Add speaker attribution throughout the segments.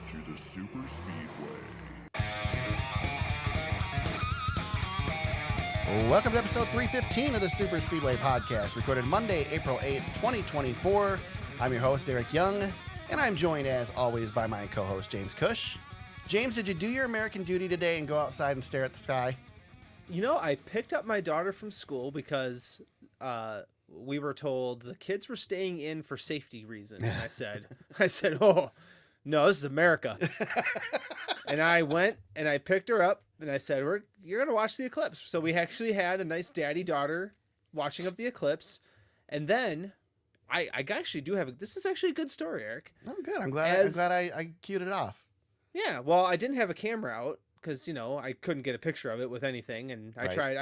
Speaker 1: to the Super Speedway.
Speaker 2: Welcome to episode 315 of the Super Speedway podcast, recorded Monday, April 8th, 2024. I'm your host, Aric Young, and I'm joined, as always, by my co-host, James Cush. James, did you do your American duty today and go outside and stare at the sky?
Speaker 3: You know, I picked up my daughter from school because we were told the kids were staying in for safety reasons. And I said, oh, no, this is America. And I went and I picked her up and I said, you're going to watch the eclipse. So we actually had a nice daddy-daughter watching of the eclipse. And then I actually do have this is actually a good story, Eric.
Speaker 2: Oh, good. I'm glad I queued it off.
Speaker 3: Yeah, well, I didn't have a camera out because, you know, I couldn't get a picture of it with anything. And I tried.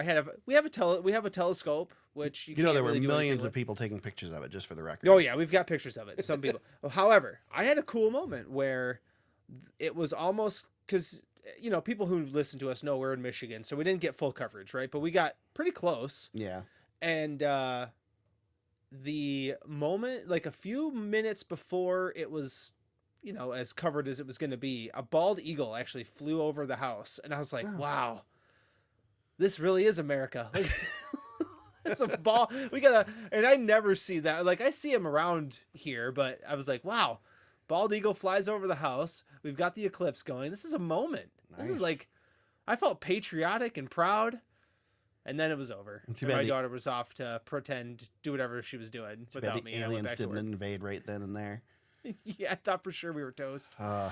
Speaker 3: We have a telescope, which you
Speaker 2: know, there
Speaker 3: really
Speaker 2: were
Speaker 3: do
Speaker 2: millions
Speaker 3: anything
Speaker 2: of people taking pictures of it, just for the record.
Speaker 3: Oh, yeah, we've got pictures of it. Some people. However, I had a cool moment where it was almost because, you know, people who listen to us know we're in Michigan, so we didn't get full coverage, right? But we got pretty close.
Speaker 2: Yeah.
Speaker 3: And the moment, like a few minutes before it was, you know, as covered as it was going to be, a bald eagle actually flew over the house. And I was like, wow, this really is America. Like, it's a ball. And I never see that. Like, I see him around here, but I was like, wow, bald eagle flies over the house. We've got the eclipse going. This is a moment. Nice. This is like, I felt patriotic and proud. And then it was over. And my daughter was off to do whatever she was doing without me.
Speaker 2: The aliens didn't invade right then and there.
Speaker 3: Yeah, I thought for sure we were toast.
Speaker 2: I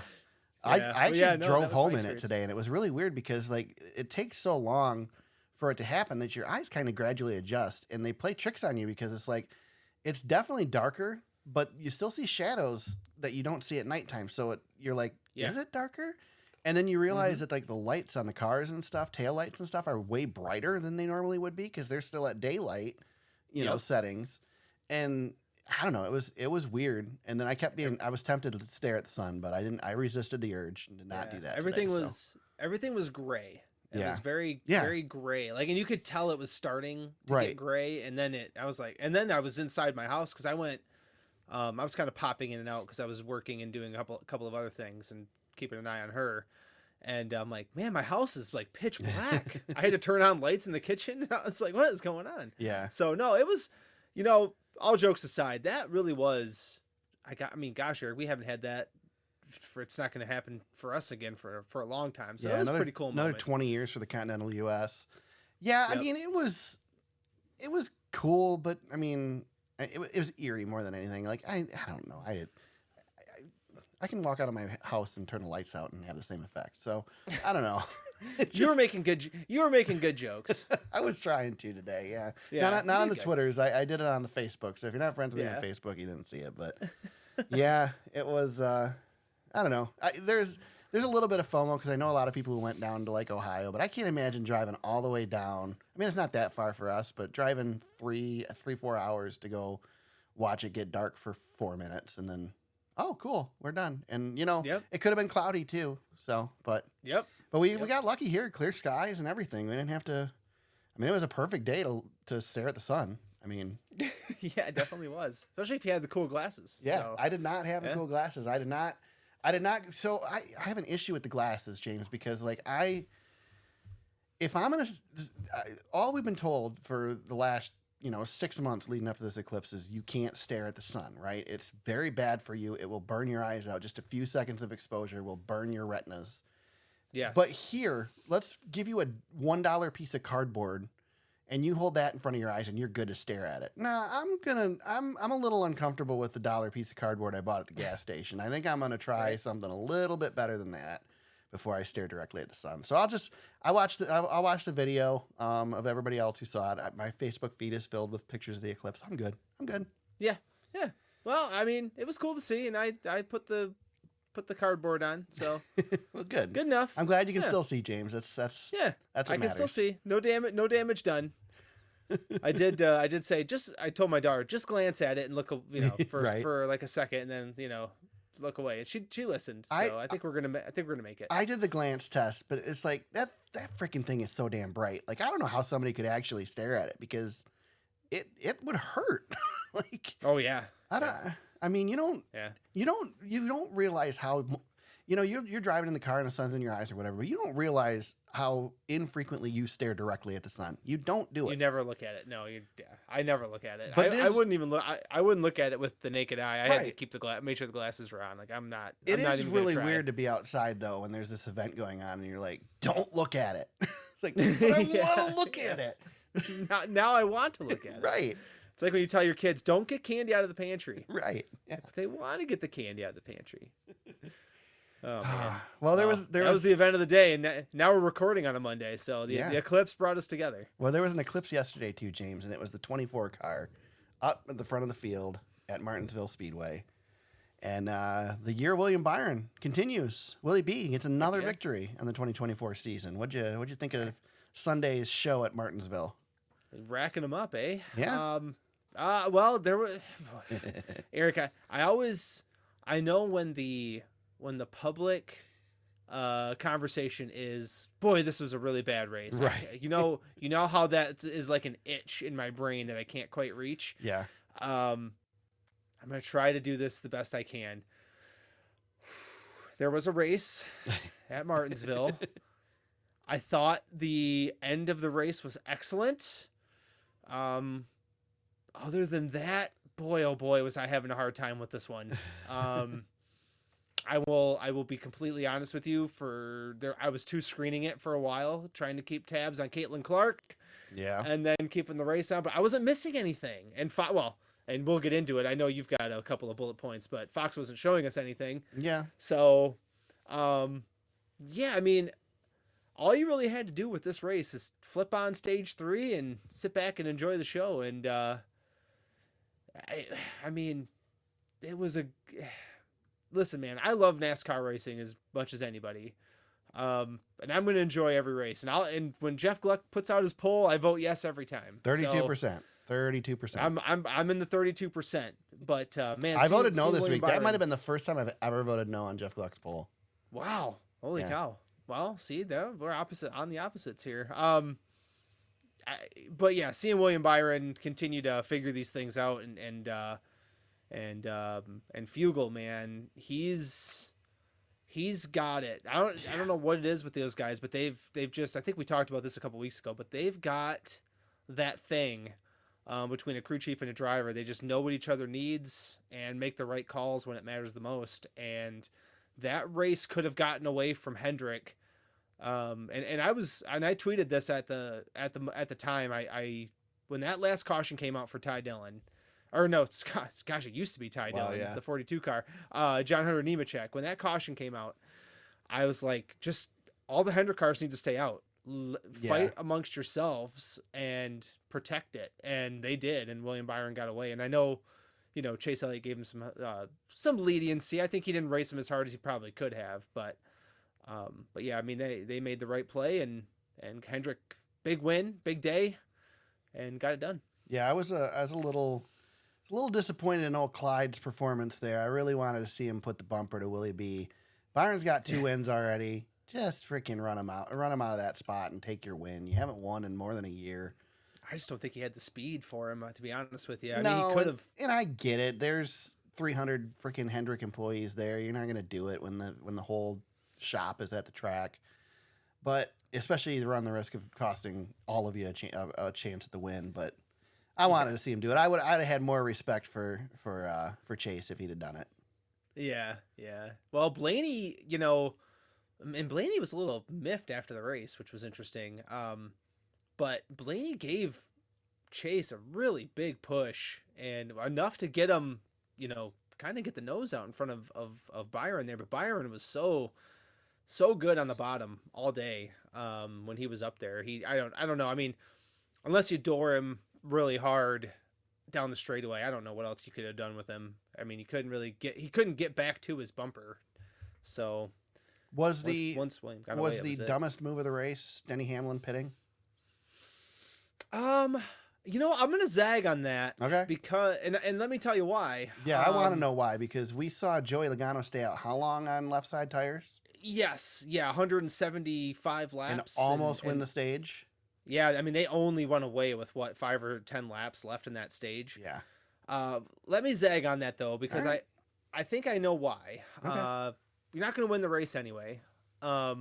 Speaker 2: actually drove home in it today, and it was really weird because, like, it takes so long for it to happen that your eyes kind of gradually adjust, and they play tricks on you because it's like, it's definitely darker, but you still see shadows that you don't see at nighttime. So you're like, is it darker? And then you realize that, like, the lights on the cars and stuff, tail lights and stuff, are way brighter than they normally would be because they're still at daylight, you know, settings. And I don't know, it was weird. And then I was tempted to stare at the sun, but I resisted the urge and did not do that.
Speaker 3: Everything was gray. It was very gray. Like, and you could tell it was starting to get gray. And then I was inside my house because I went, I was kind of popping in and out because I was working and doing a couple of other things and keeping an eye on her. And I'm like, man, my house is like pitch black. I had to turn on lights in the kitchen. I was like, what is going on? Yeah. So no, it was, you know, all jokes aside, that really was, gosh, Eric, we haven't had that it's not going to happen for us again for a long time. So it was a pretty cool moment.
Speaker 2: Another 20 years for the continental U.S. Yeah. Yep. I mean, it was cool, but I mean, it was eerie more than anything. Like, I don't know. I can walk out of my house and turn the lights out and have the same effect. So I don't know.
Speaker 3: You were making good jokes. I
Speaker 2: was trying to today. Yeah. Not on the Twitters. I did it on the Facebook. So if you're not friends with me on Facebook, you didn't see it. But yeah, it was. I don't know. There's a little bit of FOMO because I know a lot of people who went down to like Ohio, but I can't imagine driving all the way down. I mean, it's not that far for us, but driving 4 hours to go watch it get dark for 4 minutes and then. Oh, cool. We're done. And, you know, It could have been cloudy too. So, but we got lucky here. Clear skies and everything. We didn't have to. I mean, it was a perfect day to stare at the sun. I mean,
Speaker 3: yeah, it definitely was. Especially if you had the cool glasses.
Speaker 2: Yeah. So. I did not have the cool glasses. I did not. So I have an issue with the glasses, James, because like if I'm going to, all we've been told for the last 6 months leading up to this eclipse is you can't stare at the sun, right? It's very bad for you. It will burn your eyes out. Just a few seconds of exposure will burn your retinas. Yes. But here, let's give you a $1 piece of cardboard and you hold that in front of your eyes and you're good to stare at it. Nah, I'm a little uncomfortable with the $1 piece of cardboard I bought at the gas station. I think I'm going to try something a little bit better than that before I stare directly at the sun. So I'll watch the video of everybody else who saw it. My Facebook feed is filled with pictures of the eclipse. I'm good.
Speaker 3: Yeah. Well, I mean, it was cool to see, and I put the cardboard on. So
Speaker 2: well, good
Speaker 3: enough.
Speaker 2: I'm glad you can still see, James. That's what
Speaker 3: I can
Speaker 2: matters.
Speaker 3: Still see. No damage done. I did say I told my daughter just glance at it and look, for like a second, and then look away. And she listened. So I think we're gonna make it.
Speaker 2: I did the glance test, but it's like that freaking thing is so damn bright. Like I don't know how somebody could actually stare at it because it would hurt. Like
Speaker 3: oh yeah.
Speaker 2: I mean you don't realize how you're driving in the car and the sun's in your eyes or whatever, but you don't realize how infrequently you stare directly at the sun. You don't do it.
Speaker 3: You never look at it. No, I never look at it.
Speaker 2: But
Speaker 3: I wouldn't even look. I wouldn't look at it with the naked eye. I had to keep make sure the glasses were on. Like I'm not.
Speaker 2: It is really weird to be outside though when there's this event going on and you're like, don't look at it. It's like, but I want to look at it.
Speaker 3: Now I want to look at it.
Speaker 2: Right.
Speaker 3: It's like when you tell your kids, don't get candy out of the pantry.
Speaker 2: Right. Yeah.
Speaker 3: But they want to get the candy out of the pantry. Oh man.
Speaker 2: Well, that was
Speaker 3: the event of the day, and now we're recording on a Monday, so the eclipse brought us together.
Speaker 2: Well, there was an eclipse yesterday too, James, and it was the 24 car up at the front of the field at Martinsville Speedway, and the year William Byron continues. Willie B gets another victory on the 2024 season. What'd you think of Sunday's show at Martinsville?
Speaker 3: Racking them up, eh?
Speaker 2: Yeah.
Speaker 3: Well, there were Aric. I know when the public conversation is, boy, this was a really bad race.
Speaker 2: Right.
Speaker 3: You know how that is like an itch in my brain that I can't quite reach.
Speaker 2: Yeah.
Speaker 3: I'm going to try to do this the best I can. There was a race at Martinsville. I thought the end of the race was excellent. Other than that, boy, oh boy, was I having a hard time with this one. I will be completely honest with you. I was screening it for a while, trying to keep tabs on Caitlin Clark.
Speaker 2: Yeah.
Speaker 3: And then keeping the race on, but I wasn't missing anything. And and we'll get into it. I know you've got a couple of bullet points, but Fox wasn't showing us anything.
Speaker 2: Yeah.
Speaker 3: So, I mean, all you really had to do with this race is flip on stage 3 and sit back and enjoy the show. And, I mean, it was listen, man, I love NASCAR racing as much as anybody. And I'm going to enjoy every race. And when Jeff Gluck puts out his poll, I vote yes every time.
Speaker 2: 32%. 32%.
Speaker 3: I'm in the 32%. But man,
Speaker 2: I voted no this week. Byron, that might have been the first time I've ever voted no on Jeff Gluck's poll.
Speaker 3: Wow. Holy cow. Well, see, we're on the opposites here. But yeah, seeing William Byron continue to figure these things out and Fugel, man, he's got it. I don't know what it is with those guys, but they've just, I think we talked about this a couple weeks ago, but they've got that thing between a crew chief and a driver. They just know what each other needs and make the right calls when it matters the most. And that race could have gotten away from Hendrick. And I tweeted this at the time. I when that last caution came out for Ty Dillon, or no, gosh, it used to be Ty Dillon, the 42 car, John Hunter Nemechek. When that caution came out, I was like, just all the Hendrick cars need to stay out. Fight amongst yourselves and protect it, and they did. And William Byron got away. And I know, Chase Elliott gave him some leniency. I think he didn't race him as hard as he probably could have, but yeah, I mean, they made the right play, and Hendrick, big win, big day, and got it done.
Speaker 2: Yeah, I was a little disappointed in old Clyde's performance there. I really wanted to see him put the bumper to Willie B. Byron's got 2 wins already. Just freaking run him out of that spot and take your win. You haven't won in more than a year. I
Speaker 3: just don't think he had the speed for him, to be honest with you.
Speaker 2: I mean, he could have. And I get it. There's 300 freaking Hendrick employees there. You're not going to do it when the whole shop is at the track. But especially you run the risk of costing all of you a chance at the win. But I wanted to see him do it. I'd have had more respect for Chase if he'd have done it.
Speaker 3: Yeah. Well, Blaney, and Blaney was a little miffed after the race, which was interesting. But Blaney gave Chase a really big push, and enough to get him, kind of get the nose out in front of Byron there. But Byron was so good on the bottom all day when he was up there. I don't know. I mean, unless you door him really hard down the straightaway, I don't know what else you could have done with him. I mean, he couldn't get back to his bumper. So
Speaker 2: was the dumbest move of the race Denny Hamlin pitting?
Speaker 3: I'm gonna zag on that.
Speaker 2: Okay.
Speaker 3: Because and let me tell you why.
Speaker 2: Yeah, I want to know why, because we saw Joey Logano stay out how long on left side tires?
Speaker 3: Yes, 175 laps
Speaker 2: and almost win the stage.
Speaker 3: Yeah, I mean, they only went away with 5 or 10 laps left in that stage.
Speaker 2: Yeah.
Speaker 3: Let me zag on that though, because I think I know why.
Speaker 2: Okay.
Speaker 3: going to win the race anyway. I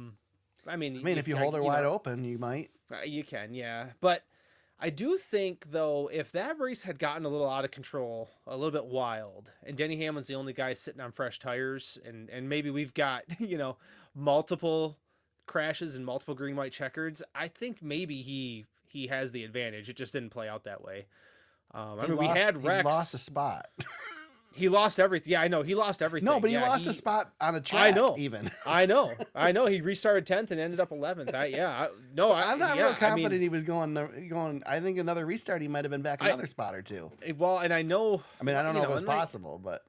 Speaker 3: mean,
Speaker 2: if you hold her wide open, you might.
Speaker 3: You can, yeah. But I do think, though, if that race had gotten a little out of control, a little bit wild, and Denny Hamlin's the only guy sitting on fresh tires, and maybe we've got, multiple crashes and multiple green-white checkers, I think maybe he has the advantage. It just didn't play out that way. We had Rex.
Speaker 2: He lost a spot.
Speaker 3: He lost everything. Yeah, I know. He lost everything.
Speaker 2: No, but he lost a spot on a track.
Speaker 3: I know.
Speaker 2: Even.
Speaker 3: I know. He restarted 10th and ended up 11th. I'm
Speaker 2: not real confident he was going. I think another restart, he might have been back another spot or two.
Speaker 3: Well, and I know.
Speaker 2: I don't know if it was possible, but.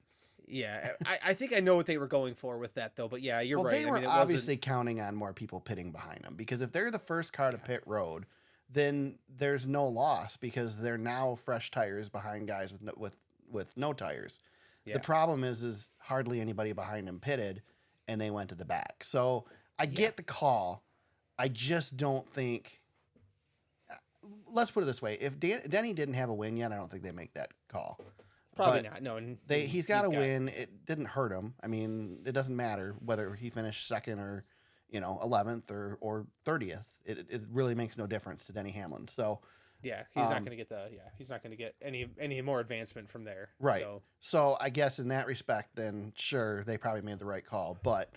Speaker 3: Yeah, I think I know what they were going for with that, though. But yeah, you're right.
Speaker 2: They were obviously counting on more people pitting behind them, because if they're the first car to pit road, then there's no loss, because they're now fresh tires behind guys with no tires. Yeah. The problem is hardly anybody behind him pitted, and they went to the back. So I get the call. I just don't think. Let's put it this way: if Denny didn't have a win yet, I don't think they make that call.
Speaker 3: Probably not. No,
Speaker 2: he's got a win. It didn't hurt him. I mean, it doesn't matter whether he finished second or 11th or 30th. It really makes no difference to Denny Hamlin. So.
Speaker 3: Yeah, he's not going to get he's not going to get any more advancement from there.
Speaker 2: Right. So I guess in that respect, then sure, they probably made the right call, but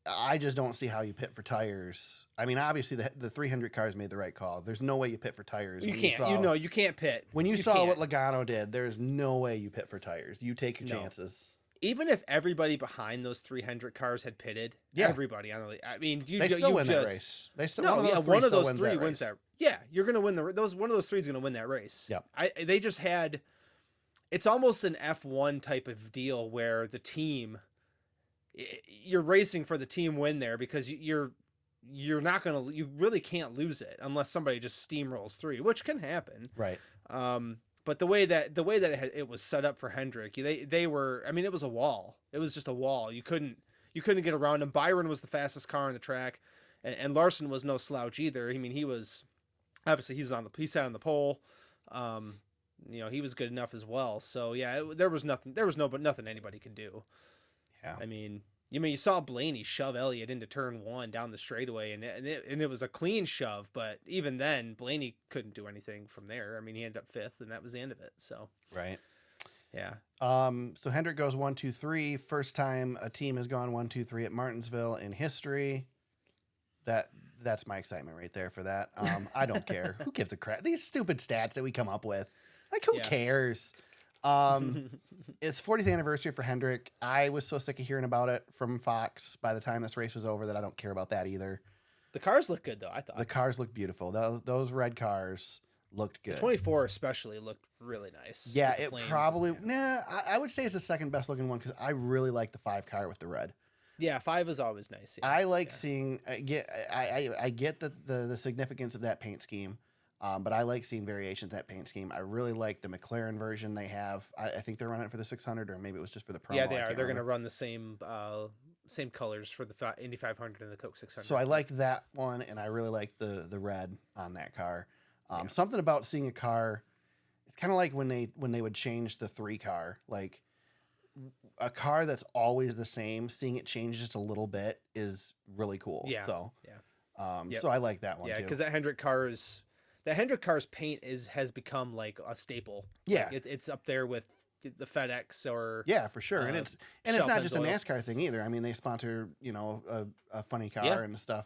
Speaker 2: I just don't see how you pit for tires. I mean, obviously the 300 cars made the right call. There's no way you pit for tires.
Speaker 3: You can't. You can't pit.
Speaker 2: When you saw what Logano did, there's no way you pit for tires. You take your chances.
Speaker 3: Even if everybody behind those 300 cars had pitted, everybody on the lead. I mean,
Speaker 2: they still win that race. They still
Speaker 3: one of those three wins that. Yeah, you're going to win one of those three is going to win that race.
Speaker 2: Yep.
Speaker 3: They just had. It's almost an F1 type of deal where the team, you're racing for the team win there, because you're not going to, you really can't lose it unless somebody just steamrolls through you, which can happen.
Speaker 2: Right.
Speaker 3: But the way that it was set up for Hendrick, they were. I mean, it was a wall. It was just a wall. You couldn't get around him. Byron was the fastest car on the track, and Larson was no slouch either. I mean, he was obviously he sat on the pole. He was good enough as well. So yeah, there was nothing anybody could do.
Speaker 2: Yeah.
Speaker 3: I mean, you saw Blaney shove Elliott into turn 1 down the straightaway, and it was a clean shove, but even then, Blaney couldn't do anything from there. I mean, he ended up 5th, and that was the end of it. So
Speaker 2: right,
Speaker 3: yeah.
Speaker 2: So Hendrick goes 1, 2, 3. First time a team has gone 1, 2, 3 at Martinsville in history. That's my excitement right there for that. I don't care. Who gives a crap? These stupid stats that we come up with, like, who cares? It's 40th anniversary for Hendrick. I was so sick of hearing about it from Fox by the time this race was over that I don't care about that either.
Speaker 3: The cars look good, though. I thought
Speaker 2: the cars look beautiful. Those red cars looked good.
Speaker 3: The 24 especially looked really nice.
Speaker 2: Yeah, it probably. I would say it's the second best looking one, because I really like the 5 car with the red.
Speaker 3: Yeah, 5 is always nice. Yeah.
Speaker 2: I like seeing. I get the significance of that paint scheme. But I like seeing variations of that paint scheme. I really like the McLaren version they have. I think they're running it for the 600, or maybe it was just for the promo.
Speaker 3: Yeah, they are. They're going to run the same colors for the Indy 500 and the Coke 600.
Speaker 2: So I like that one, and I really like the red on that car. Something about seeing a car. It's kind of like when they would change the 3 car, like a car that's always the same. Seeing it change just a little bit is really cool. Yeah. So so I like that one too.
Speaker 3: Yeah, because that Hendrick car's paint has become like a staple.
Speaker 2: Yeah,
Speaker 3: like it's up there with the FedEx or
Speaker 2: for sure. And it's not just a NASCAR thing either. I mean, they sponsor a funny car and stuff.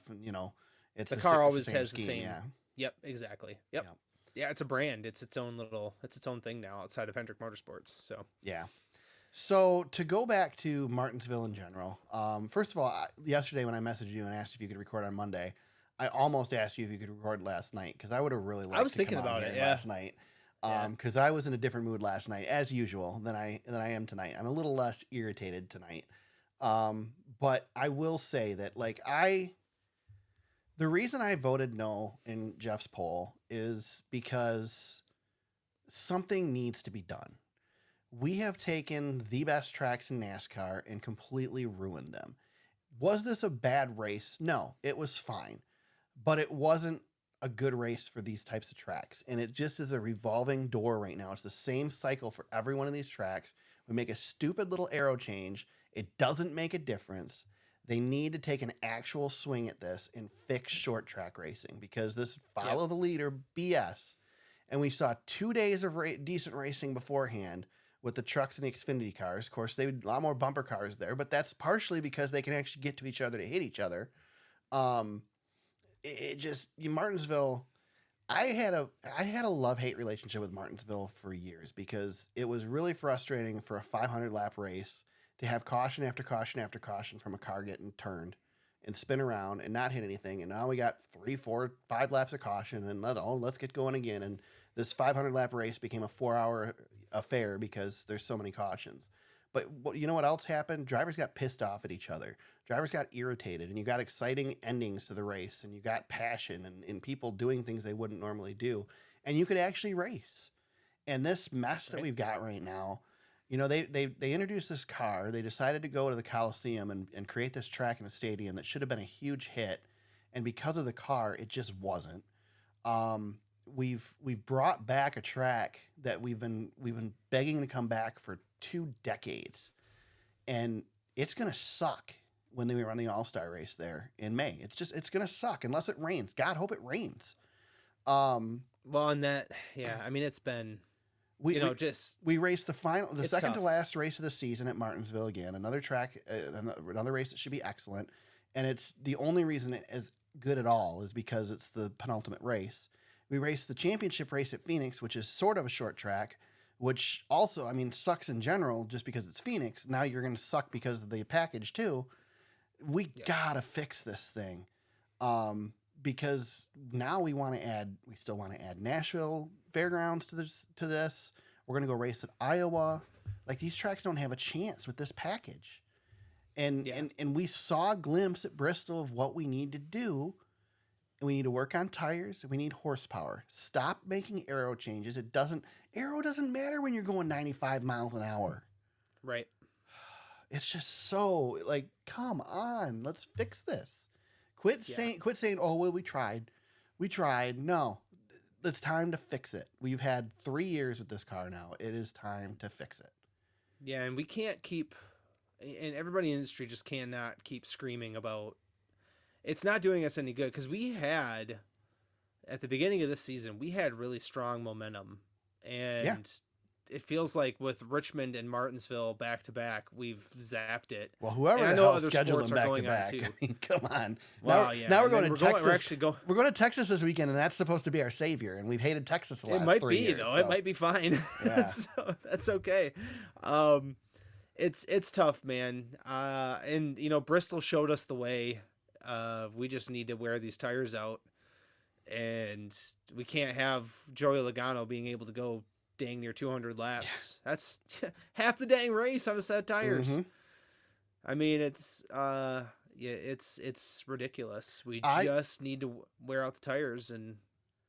Speaker 2: It's
Speaker 3: the car always has the same.
Speaker 2: Yeah.
Speaker 3: Yep. Exactly. Yep. Yeah, it's a brand. It's its own thing now outside of Hendrick Motorsports. So
Speaker 2: yeah. So to go back to Martinsville in general, first of all, yesterday when I messaged you and asked if you could record on Monday, I almost asked you if you could record last night, because I would have really liked to come on here last night. Because I was in a different mood last night, as usual, than I am tonight. I'm a little less irritated tonight. But I will say that, the reason I voted no in Jeff's poll is because something needs to be done. We have taken the best tracks in NASCAR and completely ruined them. Was this a bad race? No, it was fine. But it wasn't a good race for these types of tracks. And it just is a revolving door right now. It's the same cycle for every one of these tracks. We make a stupid little arrow change. It doesn't make a difference. They need to take an actual swing at this and fix short track racing, because this follow the leader BS. And we saw 2 days of decent racing beforehand with the trucks and the Xfinity cars. Of course, they had a lot more bumper cars there, but that's partially because they can actually get to each other to hit each other. Martinsville, I had a love-hate relationship with Martinsville for years, because it was really frustrating for a 500 lap race to have caution after caution after caution from a car getting turned and spin around and not hit anything. And now we got 3, 4, 5 laps of caution, and let's get going again. And this 500 lap race became a 4-hour affair because there's so many cautions. But you know what else happened? Drivers got pissed off at each other. Drivers got irritated, and you got exciting endings to the race, and you got passion and people doing things they wouldn't normally do. And you could actually race. And this mess that we've got right now, you know, they introduced this car. They decided to go to the Coliseum and create this track in a stadium that should have been a huge hit. And because of the car, it just wasn't. We've brought back a track that we've been begging to come back for 2 decades, and it's gonna suck when we run the All-Star race there in May. It's gonna suck unless it rains. God, hope it rains.
Speaker 3: Well, on that, yeah, I mean, it's been, we raced the
Speaker 2: second to last race of the season at Martinsville again. Another track, another race that should be excellent, and it's the only reason it is good at all is because it's the penultimate race. We raced the championship race at Phoenix, which is sort of a short track, which also, I mean, sucks in general just because it's Phoenix. Now you're going to suck because of the package too. We gotta fix this thing, because now we still want to add Nashville Fairgrounds to this. We're going to go race at Iowa. Like, these tracks don't have a chance with this package. And we saw a glimpse at Bristol of what we need to do. And we need to work on tires, and we need horsepower. Stop making aero changes. Aero doesn't matter when you're going 95 miles an hour.
Speaker 3: Right.
Speaker 2: It's just so, like, come on, let's fix this. Quit saying, oh, well, we tried. No, it's time to fix it. We've had 3 years with this car now. It is time to fix it.
Speaker 3: Yeah, and we can't keep, and everybody in the industry just cannot keep screaming about, it's not doing us any good, because we had, at the beginning of this season, we had really strong momentum, and it feels like with Richmond and Martinsville back to back, we've zapped it.
Speaker 2: Well, whoever the hell scheduled them back to back, I mean, come on.
Speaker 3: Wow,
Speaker 2: now we're going to Texas. We're going to Texas this weekend, and that's supposed to be our savior, and we've hated Texas the last 3 years.
Speaker 3: Though. So. It might be fine. Yeah. So that's okay. It's tough, man. And you know, Bristol showed us the way. We just need to wear these tires out, and we can't have Joey Logano being able to go dang near 200 laps. Yeah. That's half the dang race on a set of tires. Mm-hmm. I mean, it's ridiculous. We just need to wear out the tires, and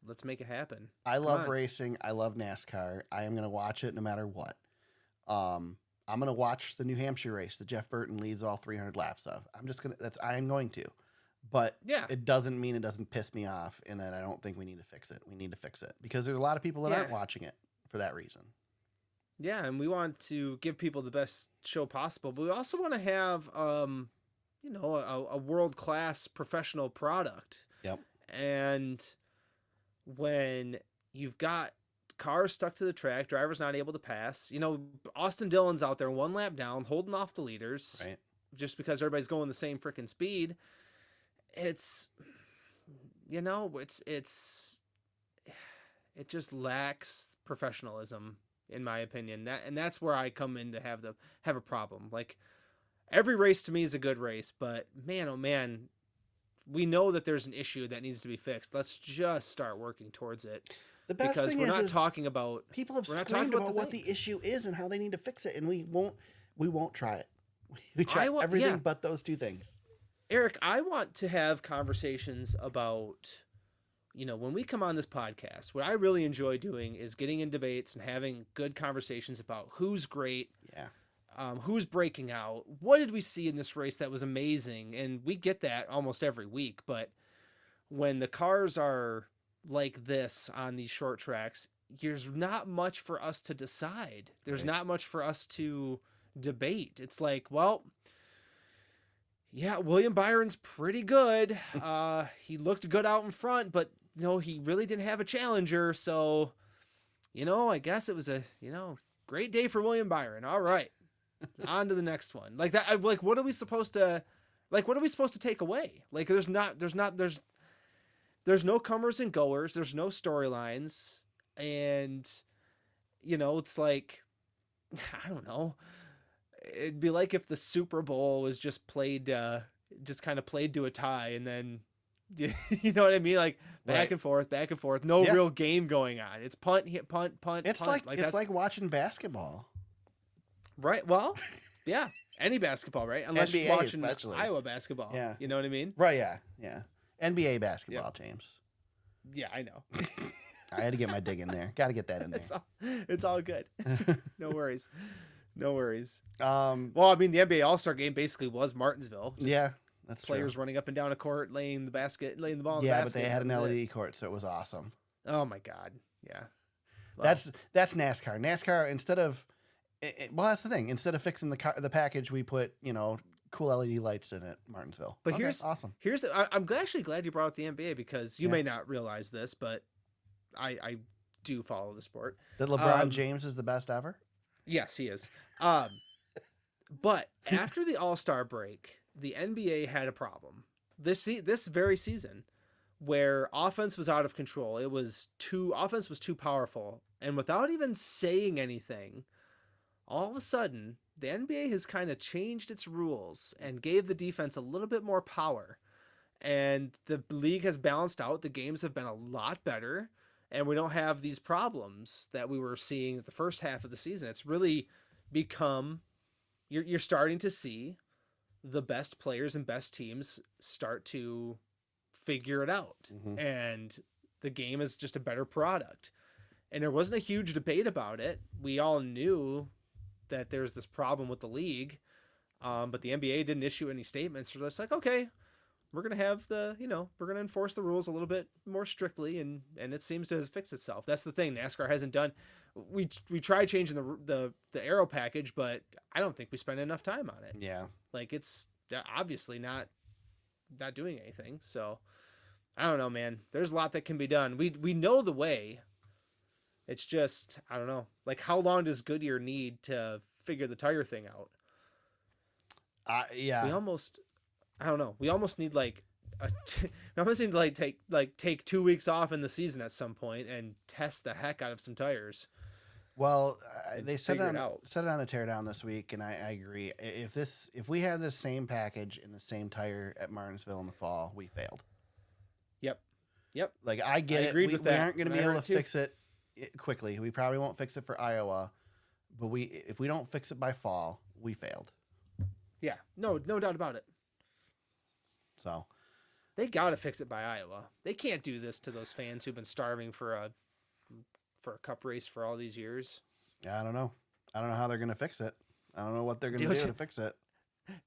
Speaker 3: let's make it happen.
Speaker 2: I love racing. I love NASCAR. I am going to watch it no matter what. I'm going to watch the New Hampshire race that Jeff Burton leads all 300 laps of. I am going to. But it doesn't mean it doesn't piss me off, and that I don't think we need to fix it. We need to fix it, because there's a lot of people that aren't watching it for that reason.
Speaker 3: Yeah, and we want to give people the best show possible, but we also want to have, a world-class professional product.
Speaker 2: Yep.
Speaker 3: And when you've got cars stuck to the track, drivers not able to pass, you know, Austin Dillon's out there 1 lap down, holding off the leaders,
Speaker 2: right?
Speaker 3: Just because everybody's going the same freaking speed. It just lacks professionalism, in my opinion. That's where I come in to have a problem. Like, every race to me is a good race, but man, oh man, we know that there's an issue that needs to be fixed. Let's just start working towards it.
Speaker 2: The best
Speaker 3: because
Speaker 2: thing
Speaker 3: we're not
Speaker 2: is
Speaker 3: talking about
Speaker 2: people have screamed about what the issue is and how they need to fix it, and we won't try it. We try everything but those 2 things.
Speaker 3: Aric, I want to have conversations about, you know, when we come on this podcast, what I really enjoy doing is getting in debates and having good conversations about who's great, who's breaking out, what did we see in this race that was amazing, and we get that almost every week. But when the cars are like this on these short tracks, there's not much for us to decide. There's not much for us to debate. It's like, well, Yeah, William Byron's pretty good. He looked good out in front, but he really didn't have a challenger. So, I guess it was a great day for William Byron. All right, on to the next one. Like that. Like, what are we supposed to take away? Like, there's no comers and goers. There's no storylines, and it's like, I don't know. It'd be like if the Super Bowl was just played, just kind of played to a tie, and then, you know what I mean? Like back and forth, no real game going on. It's punt, hit, punt.
Speaker 2: It's
Speaker 3: punt.
Speaker 2: It's like watching basketball.
Speaker 3: Right. Well, yeah. Any basketball, right? Unless
Speaker 2: NBA
Speaker 3: you're watching
Speaker 2: especially.
Speaker 3: Iowa basketball.
Speaker 2: Yeah.
Speaker 3: You know what I mean?
Speaker 2: Right. Yeah. NBA basketball, James.
Speaker 3: Yeah, I know.
Speaker 2: I had to get my dig in there. Got to get that in there.
Speaker 3: It's all good. No worries.
Speaker 2: Well,
Speaker 3: I mean, the NBA All-Star game basically was Martinsville.
Speaker 2: Yeah, that's
Speaker 3: players
Speaker 2: true.
Speaker 3: running up and down a court, laying the ball in the basket.
Speaker 2: Yeah, but they had an LED court, so it was awesome.
Speaker 3: Oh my God. Yeah.
Speaker 2: Well, that's NASCAR. NASCAR, instead of, well, that's the thing. Instead of fixing the package, we put, cool LED lights in it, Martinsville.
Speaker 3: But
Speaker 2: awesome.
Speaker 3: I'm actually glad you brought up the NBA, because you may not realize this, but I do follow the sport.
Speaker 2: That LeBron James is the best ever?
Speaker 3: Yes, he is. But after the All-Star break, the NBA had a problem this very season, where offense was out of control. Offense was too powerful, and without even saying anything, all of a sudden the NBA has kind of changed its rules and gave the defense a little bit more power, and the league has balanced out. The games have been a lot better, and we don't have these problems that we were seeing at the first half of the season. It's really become, you're starting to see the best players and best teams start to figure it out. Mm-hmm. And the game is just a better product. And there wasn't a huge debate about it. We all knew that there's this problem with the league. But the NBA didn't issue any statements. They're just like, okay, we're going to have we're going to enforce the rules a little bit more strictly. And it seems to have fixed itself. That's the thing. NASCAR hasn't done. We tried changing the aero package, but I don't think we spent enough time on it.
Speaker 2: Yeah.
Speaker 3: Like, it's obviously not doing anything. So I don't know, man. There's a lot that can be done. We know the way. It's just, I don't know. Like, how long does Goodyear need to figure the tire thing out?
Speaker 2: Yeah.
Speaker 3: I don't know. We almost need we almost need to take 2 weeks off in the season at some point and test the heck out of some tires.
Speaker 2: Well, they set it on a teardown this week, and I agree. If we have this same package and the same tire at Martinsville in the fall, we failed.
Speaker 3: Yep.
Speaker 2: Like, I get it. We aren't going to be able to fix it quickly. We probably won't fix it for Iowa, but if we don't fix it by fall, we failed.
Speaker 3: Yeah. No doubt about it.
Speaker 2: So
Speaker 3: they got to fix it by Iowa. They can't do this to those fans who've been starving for a cup race for all these years.
Speaker 2: Yeah, I don't know how they're going to fix it. I don't know what they're going to do to fix it.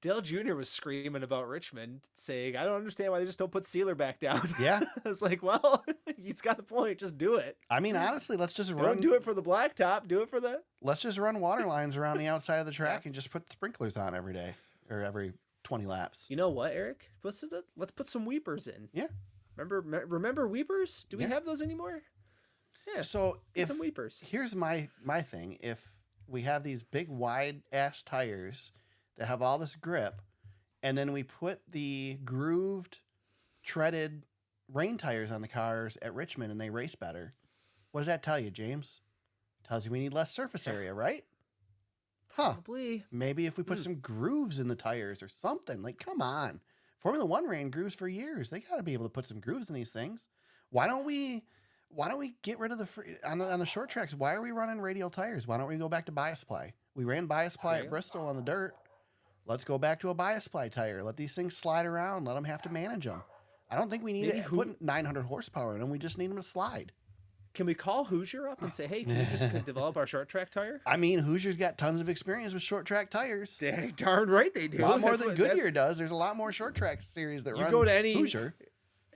Speaker 3: Dale Jr. was screaming about Richmond, saying, I don't understand why they just don't put Sealer back down.
Speaker 2: Yeah.
Speaker 3: I was like, well, he's got the point. Just do it.
Speaker 2: I mean, honestly, let's just
Speaker 3: Don't do it for the blacktop. Do it for the...
Speaker 2: Let's just run water lines around the outside of the track and just put sprinklers on every day or every 20 laps.
Speaker 3: You know what, Eric? Let's put some weepers in.
Speaker 2: Yeah.
Speaker 3: Remember weepers? Do we have those anymore? Yeah.
Speaker 2: So
Speaker 3: some weepers.
Speaker 2: Here's my thing. If we have these big wide ass tires that have all this grip, and then we put the grooved, treaded rain tires on the cars at Richmond and they race better, what does that tell you, James? Tells you we need less surface area, right? Huh.
Speaker 3: Probably.
Speaker 2: Maybe if we put some grooves in the tires or something. Like, come on. Formula One ran grooves for years. They got to be able to put some grooves in these things. Why don't we get rid of on the short tracks? Why are we running radial tires? Why don't we go back to bias ply? We ran bias ply at Bristol on the dirt. Let's go back to a bias ply tire. Let these things slide around. Let them have to manage them. I don't think we need to put 900 horsepower in them. We just need them to slide.
Speaker 3: Can we call Hoosier up and say, hey, can we just develop our short track tire?
Speaker 2: I mean, Hoosier's got tons of experience with short track tires.
Speaker 3: Darn right they do.
Speaker 2: A lot more than Goodyear does. There's a lot more short track series that run Hoosier.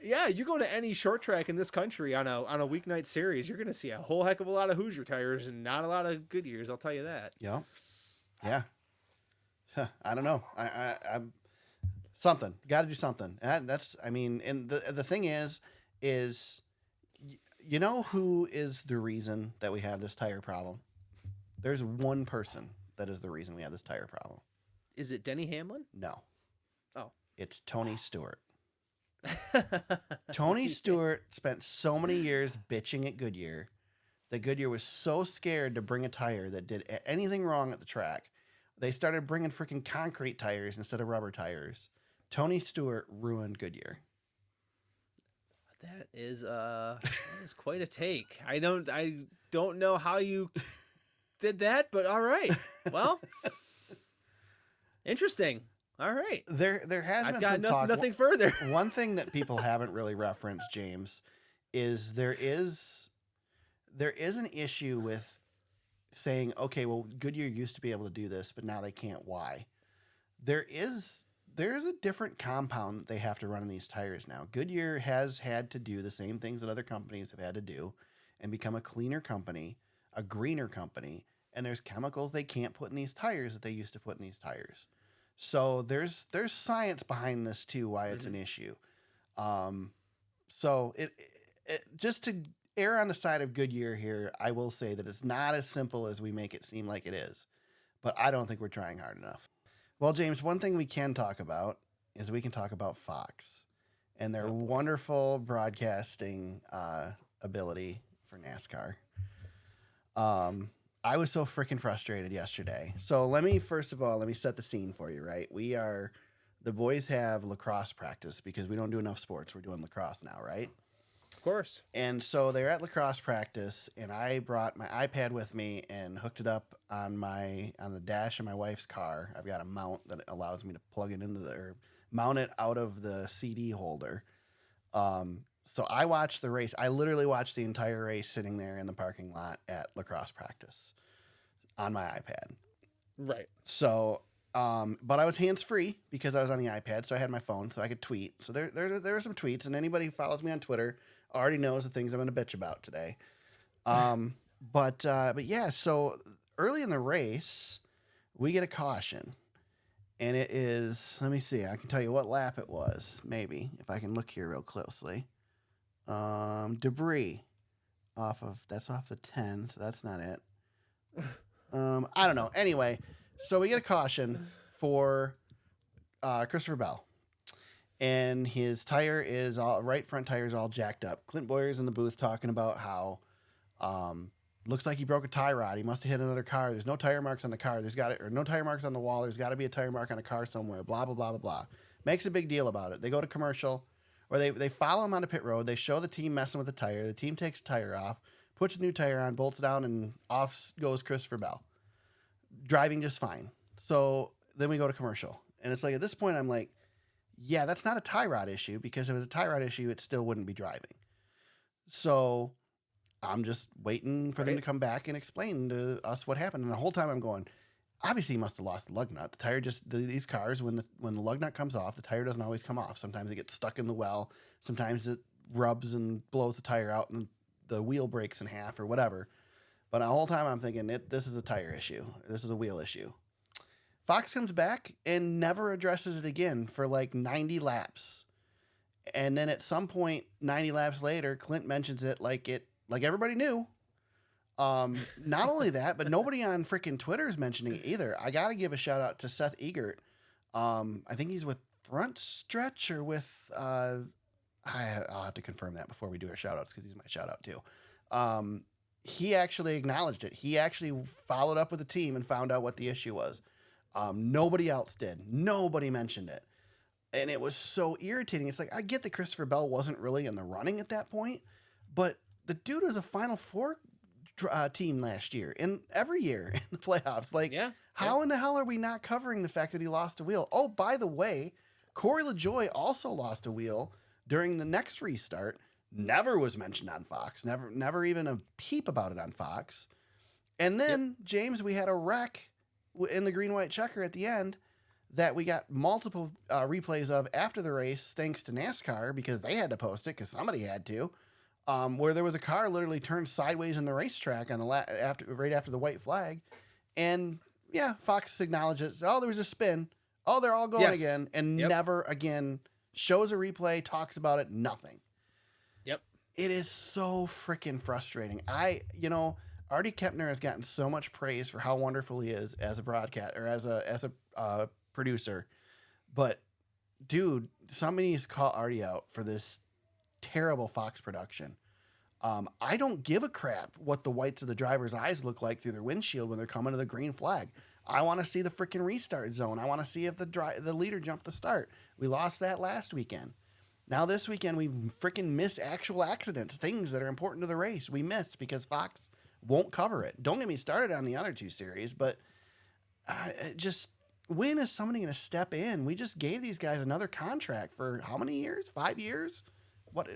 Speaker 3: Yeah, you go to any short track in this country on a weeknight series, you're going to see a whole heck of a lot of Hoosier tires and not a lot of Goodyears. I'll tell you that.
Speaker 2: Yeah. I don't know. I'm Something. Got to do something. And the thing is you know who is the reason that we have this tire problem? There's one person that is the reason we have this tire problem.
Speaker 3: Is it Denny Hamlin?
Speaker 2: No.
Speaker 3: Oh.
Speaker 2: It's Tony Stewart. Tony Stewart spent so many years bitching at Goodyear that Goodyear was so scared to bring a tire that did anything wrong at the track. They started bringing freaking concrete tires instead of rubber tires. Tony Stewart ruined Goodyear.
Speaker 3: That is quite a take. I don't know how you did that, but all right. Well, interesting. All right.
Speaker 2: There has been some
Speaker 3: talk. Nothing further.
Speaker 2: One thing that people haven't really referenced, James, is there is an issue with saying, okay, well, Goodyear used to be able to do this, but now they can't. Why? There's a different compound that they have to run in these tires now. Goodyear has had to do the same things that other companies have had to do and become a cleaner company, a greener company, and there's chemicals they can't put in these tires that they used to put in these tires. So there's science behind this too, why it's an issue. So it just to err on the side of Goodyear here, I will say that it's not as simple as we make it seem like it is, but I don't think we're trying hard enough. Well, James, one thing we can talk about is we can talk about Fox and their wonderful broadcasting ability for NASCAR. I was so freaking frustrated yesterday. So let me set the scene for you, right? The boys have lacrosse practice because we don't do enough sports. We're doing lacrosse now, right?
Speaker 3: Of course.
Speaker 2: And so they're at lacrosse practice, and I brought my iPad with me and hooked it up on the dash of my wife's car. I've got a mount that allows me to plug it or mount it out of the CD holder. So I watched the race. I literally watched the entire race sitting there in the parking lot at lacrosse practice on my iPad.
Speaker 3: Right.
Speaker 2: So, but I was hands-free because I was on the iPad, so I had my phone, so I could tweet. So there are some tweets, and anybody who follows me on Twitter already knows the things I'm going to bitch about today. But yeah, so early in the race, we get a caution. And it is, let me see, I can tell you what lap it was, maybe, if I can look here real closely. Debris that's off the 10, so that's not it. I don't know. Anyway, so we get a caution for Christopher Bell. And his right front tire is all jacked up. Clint Boyer's in the booth talking about how looks like he broke a tie rod. He must have hit another car. There's no tire marks on the car. No tire marks on the wall. There's got to be a tire mark on a car somewhere. Blah, blah, blah, blah, blah. Makes a big deal about it. They go to commercial, or they follow him on the pit road. They show the team messing with the tire. The team takes the tire off, puts a new tire on, bolts down, and off goes Christopher Bell. Driving just fine. So then we go to commercial. And it's like, at this point, I'm like, yeah, that's not a tie rod issue, because if it was a tie rod issue, it still wouldn't be driving. So I'm just waiting for them to come back and explain to us what happened. And the whole time I'm going, obviously he must have lost the lug nut. The tire these cars, when the lug nut comes off, the tire doesn't always come off. Sometimes it gets stuck in the well. Sometimes it rubs and blows the tire out and the wheel breaks in half or whatever. But the whole time I'm thinking, this is a tire issue. This is a wheel issue. Fox comes back and never addresses it again for like 90 laps. And then at some point, 90 laps later, Clint mentions it like everybody knew. Not only that, but nobody on freaking Twitter is mentioning it either. I got to give a shout out to Seth Egert. I think he's with Front Stretch or with, I'll have to confirm that before we do our shout outs, because he's my shout out too. He actually acknowledged it. He actually followed up with the team and found out what the issue was. Nobody else did. Nobody mentioned it. And it was so irritating. It's like, I get that Christopher Bell wasn't really in the running at that point, but the dude was a Final Four team last year and every year in the playoffs. Like, how in the hell are we not covering the fact that he lost a wheel? Oh, by the way, Corey LaJoie also lost a wheel during the next restart. Never was mentioned on Fox. Never even a peep about it on Fox. And then, James, we had a wreck in the green-white checker at the end that we got multiple replays of after the race, thanks to NASCAR, because they had to post it because somebody had to, where there was a car literally turned sideways in the racetrack on right after the white flag. And yeah, Fox acknowledged it. Oh, there was a spin. Oh, they're all going again, and never again shows a replay, talks about it, nothing.
Speaker 3: Yep.
Speaker 2: It is so freaking frustrating. Artie Kepner has gotten so much praise for how wonderful he is as a broadcast or as a producer, but dude, somebody needs to call Artie out for this terrible Fox production. I don't give a crap what the whites of the driver's eyes look like through their windshield when they're coming to the green flag. I want to see the freaking restart zone. I want to see if the leader jumped the start. We lost that last weekend. Now this weekend we freaking miss actual accidents, things that are important to the race. We miss because Fox won't cover it. Don't get me started on the other two series, but just when is somebody going to step in? We just gave these guys another contract for how many years? 5 years? What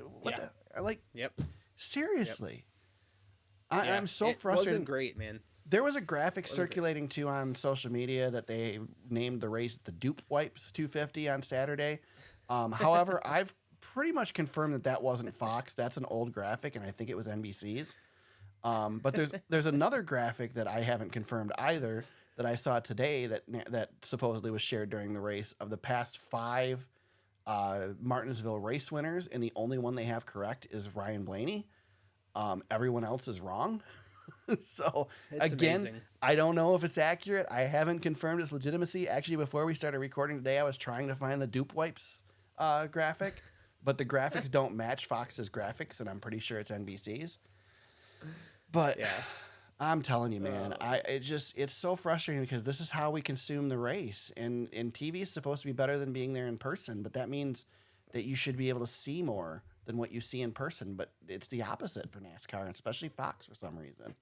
Speaker 3: Yep.
Speaker 2: Seriously. Yep. I'm so frustrated.
Speaker 3: It wasn't great, man.
Speaker 2: There was a graphic circulating too on social media that they named the race the Dupe Wipes 250 on Saturday. However, I've pretty much confirmed that wasn't Fox. That's an old graphic, and I think it was NBC's. But there's another graphic that I haven't confirmed either that I saw today that supposedly was shared during the race of the past 5 Martinsville race winners, and the only one they have correct is Ryan Blaney. Everyone else is wrong. So
Speaker 3: it's
Speaker 2: again,
Speaker 3: amazing.
Speaker 2: I don't know if it's accurate. I haven't confirmed its legitimacy. Actually, before we started recording today, I was trying to find the Dupe Wipes graphic, but the graphics don't match Fox's graphics, and I'm pretty sure it's NBC's. But yeah. I'm telling you, man, it's so frustrating because this is how we consume the race, and TV is supposed to be better than being there in person, but that means that you should be able to see more than what you see in person, but it's the opposite for NASCAR, and especially Fox for some reason.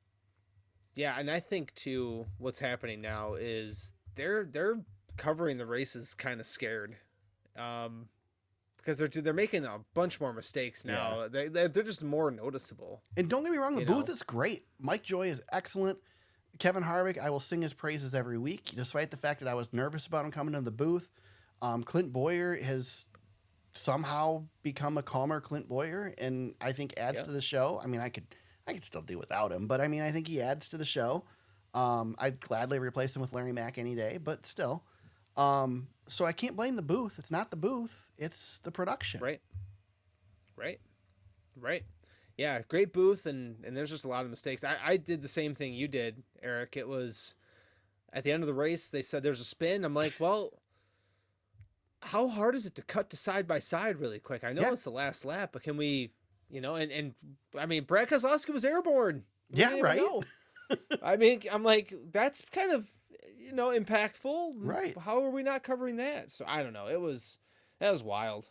Speaker 3: Yeah, and I think too, what's happening now is they're covering the races kind of scared, because they're making a bunch more mistakes now. Yeah. They're just more noticeable.
Speaker 2: And don't get me wrong, the booth is great. Mike Joy is excellent. Kevin Harvick, I will sing his praises every week, despite the fact that I was nervous about him coming into the booth. Clint Boyer has somehow become a calmer Clint Boyer, and I think adds to the show. I mean, I could still do without him, but I mean, I think he adds to the show. I'd gladly replace him with Larry Mack any day, but still. So I can't blame the booth. It's not the booth. It's the production.
Speaker 3: Right. Yeah, great booth, and there's just a lot of mistakes. I did the same thing you did, Aric. It was at the end of the race, they said there's a spin. I'm like, well, how hard is it to cut to side by side really quick? I know it's the last lap, but can we, and I mean, Brad Keselowski was airborne.
Speaker 2: Yeah, right.
Speaker 3: I mean, I'm like, that's kind of, impactful.
Speaker 2: Right.
Speaker 3: How are we not covering that? So I don't know. That was wild.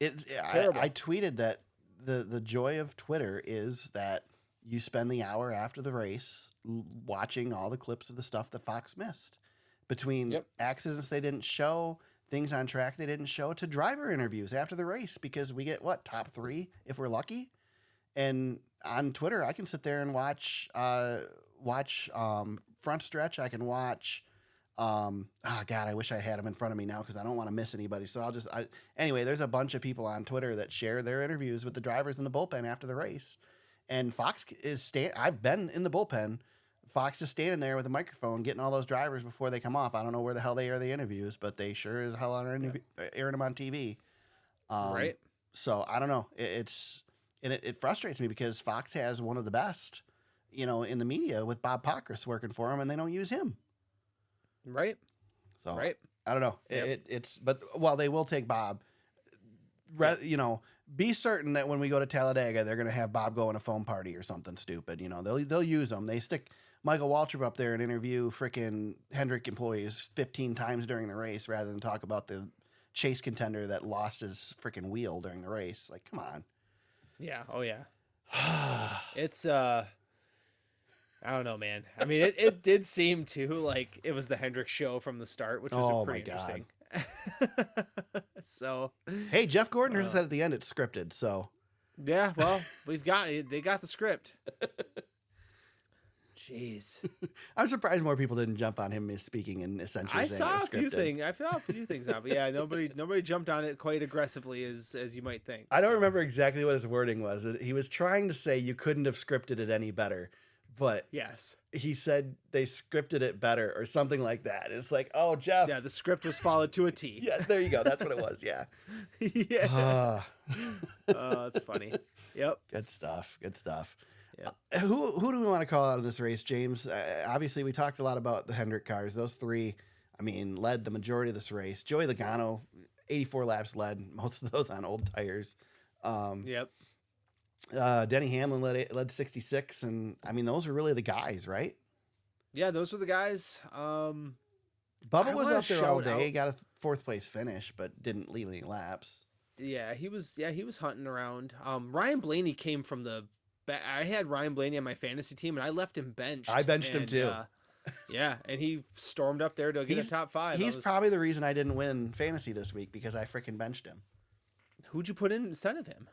Speaker 2: I tweeted that the joy of Twitter is that you spend the hour after the race watching all the clips of the stuff that Fox missed, between accidents they didn't show, things on track they didn't show, to driver interviews after the race, because we get top 3 if we're lucky. And on Twitter, I can sit there and watch front stretch. I can watch. God, I wish I had them in front of me now because I don't want to miss anybody. So anyway, there's a bunch of people on Twitter that share their interviews with the drivers in the bullpen after the race. And Fox I've been in the bullpen. Fox is standing there with a microphone getting all those drivers before they come off. I don't know where the hell they air the interviews, but they sure as hell are airing them on TV.
Speaker 3: Right.
Speaker 2: So I don't know. It frustrates me because Fox has one of the best, in the media, with Bob Pockrass working for him, and they don't use him.
Speaker 3: Right.
Speaker 2: So
Speaker 3: right.
Speaker 2: I don't know. Yep. But they will take Bob. Be certain that when we go to Talladega, they're going to have Bob go in a foam party or something stupid. They'll use him. They stick Michael Waltrip up there and interview frickin' Hendrick employees 15 times during the race rather than talk about the chase contender that lost his frickin' wheel during the race. Like, come on.
Speaker 3: Yeah. Oh yeah. It's I don't know, man. I mean, it did seem like it was the Hendrick show from the start, which was pretty interesting. So,
Speaker 2: hey, Jeff Gordon said at the end it's scripted. So,
Speaker 3: yeah, well, they got the script. Jeez,
Speaker 2: I'm surprised more people didn't jump on him misspeaking and essentially saying it's scripted.
Speaker 3: I saw a few things now, but yeah, nobody jumped on it quite aggressively as you might think.
Speaker 2: I don't remember exactly what his wording was. He was trying to say you couldn't have scripted it any better, but
Speaker 3: yes,
Speaker 2: he said they scripted it better or something like that. It's like, oh, Jeff.
Speaker 3: Yeah, the script was followed to a T.
Speaker 2: Yeah, there you go. That's what it was. Yeah.
Speaker 3: Yeah. That's funny. Yep.
Speaker 2: Good stuff. Good stuff.
Speaker 3: Yeah.
Speaker 2: Who do we want to call out of this race, James? Obviously, we talked a lot about the Hendrick cars. Those three, I mean, led the majority of this race. Joey Logano, 84 laps led, most of those on old tires.
Speaker 3: Yep.
Speaker 2: Denny Hamlin led 66, and I mean, those are really the guys, right?
Speaker 3: Yeah, those were the guys.
Speaker 2: Bubba was up there all day, got a fourth place finish, but didn't lead any laps.
Speaker 3: Yeah, he was hunting around. Ryan Blaney came from the I had Ryan Blaney on my fantasy team, and I left him benched.
Speaker 2: I benched him too.
Speaker 3: Yeah, and he stormed up there to get a top 5.
Speaker 2: He's probably the reason I didn't win fantasy this week, because I freaking benched him.
Speaker 3: Who'd you put in instead of him?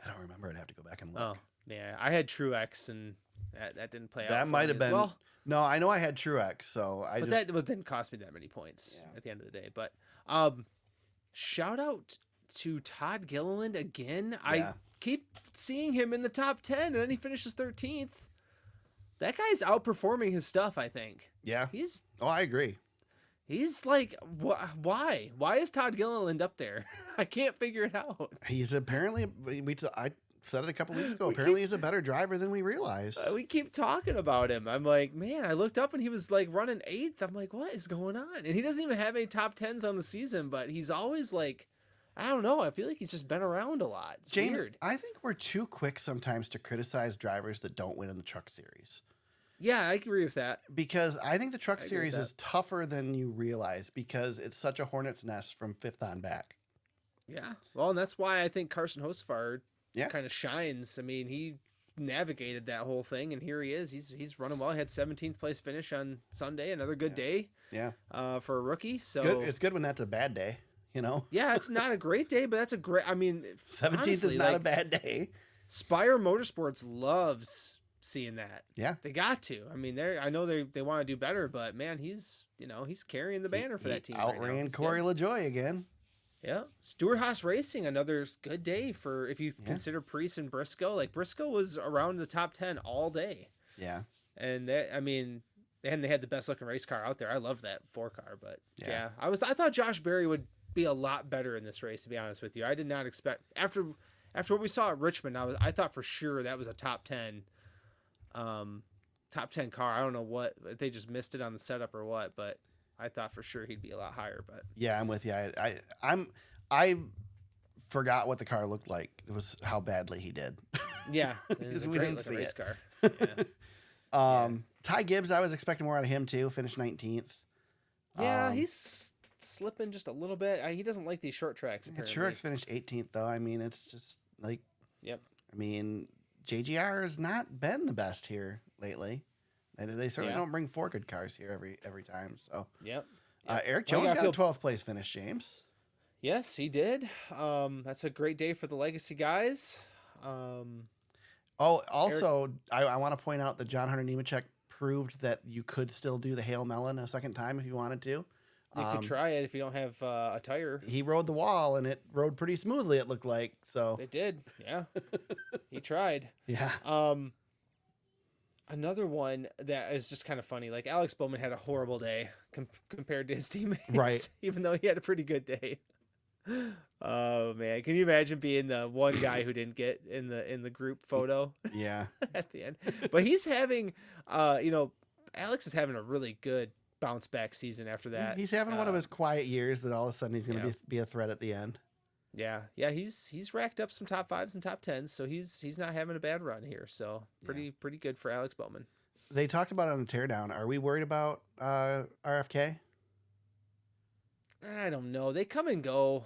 Speaker 2: I don't remember. I'd have to go back and look.
Speaker 3: Oh, yeah. I had Truex, and that didn't play out.
Speaker 2: That might have been.
Speaker 3: Well.
Speaker 2: No, I know I had Truex, so
Speaker 3: that didn't cost me that many points at the end of the day. But shout out to Todd Gilliland again. Yeah. I keep seeing him in the top 10, and then he finishes 13th. That guy's outperforming his stuff, I think.
Speaker 2: Yeah. I agree.
Speaker 3: He's like, why? Why is Todd Gilliland up there? I can't figure it out.
Speaker 2: He's apparently, I said it a couple weeks ago, apparently he's a better driver than we realized.
Speaker 3: We keep talking about him. I'm like, man, I looked up and he was like running 8th. I'm like, what is going on? And he doesn't even have any top 10s on the season, but he's always like, I don't know. I feel like he's just been around a lot. It's
Speaker 2: James,
Speaker 3: weird.
Speaker 2: I think we're too quick sometimes to criticize drivers that don't win in the Truck Series.
Speaker 3: Yeah, I agree with that.
Speaker 2: Because I think the Truck Series is tougher than you realize, because it's such a hornet's nest from 5th on back.
Speaker 3: Yeah. Well, and that's why I think Carson Hocevar
Speaker 2: yeah.
Speaker 3: kind of shines. I mean, he navigated that whole thing, and here he is. He's running well. He had 17th place finish on Sunday. Another good day.
Speaker 2: Yeah.
Speaker 3: For a rookie. So
Speaker 2: it's good when that's a bad day, you know?
Speaker 3: Yeah, it's not a great day, but that's a great, I mean,
Speaker 2: 17th honestly, is not a bad day.
Speaker 3: Spire Motorsports loves seeing that.
Speaker 2: Yeah.
Speaker 3: They got to. I mean, I know they want to do better, but man, he's carrying the banner for that team.
Speaker 2: Outran
Speaker 3: right
Speaker 2: Corey LaJoie again.
Speaker 3: Yeah. Stewart Haas Racing, another good day for, if you consider Priest and Briscoe. Like, Briscoe was around the top 10 all day.
Speaker 2: Yeah.
Speaker 3: And they had the best looking race car out there. I love that 4-car, but yeah. I thought Josh Berry would be a lot better in this race, to be honest with you. I did not expect, after what we saw at Richmond, I thought for sure that was a top 10 car. I don't know if they just missed it on the setup or what, but I thought for sure he'd be a lot higher. But
Speaker 2: yeah, I'm with you. I forgot what the car looked like. It was how badly he did.
Speaker 3: Yeah, we didn't see race car. Yeah.
Speaker 2: Ty Gibbs, I was expecting more out of him too. Finished 19th.
Speaker 3: Yeah, he's slipping just a little bit. He doesn't like these short tracks.
Speaker 2: Truex finished 18th though. I mean, it's just like,
Speaker 3: yep.
Speaker 2: I mean, JGR has not been the best here lately. They certainly don't bring 4 good cars here every time. So
Speaker 3: yep.
Speaker 2: Eric Jones got a 12th place finish, James.
Speaker 3: Yes, he did. That's a great day for the Legacy guys.
Speaker 2: Also, I want to point out that John Hunter Nemechek proved that you could still do the Hail Melon a second time if you wanted to.
Speaker 3: You could try it if you don't have a tire.
Speaker 2: He rode the wall, and it rode pretty smoothly, it looked like. So
Speaker 3: it did, yeah. He tried.
Speaker 2: Yeah.
Speaker 3: Another one that is just kind of funny. Like, Alex Bowman had a horrible day compared to his teammates,
Speaker 2: right?
Speaker 3: Even though he had a pretty good day. Oh man, can you imagine being the one guy who didn't get in the group photo?
Speaker 2: Yeah.
Speaker 3: At the end, but he's having, Alex is having a really good bounce back season after that.
Speaker 2: He's having one of his quiet years that all of a sudden he's going to be a threat at the end.
Speaker 3: Yeah, he's racked up some top 5s and top 10s, so he's not having a bad run here. So pretty good for Alex Bowman. They
Speaker 2: talked about it on the teardown. Are we worried about RFK?
Speaker 3: I don't know. They come and go.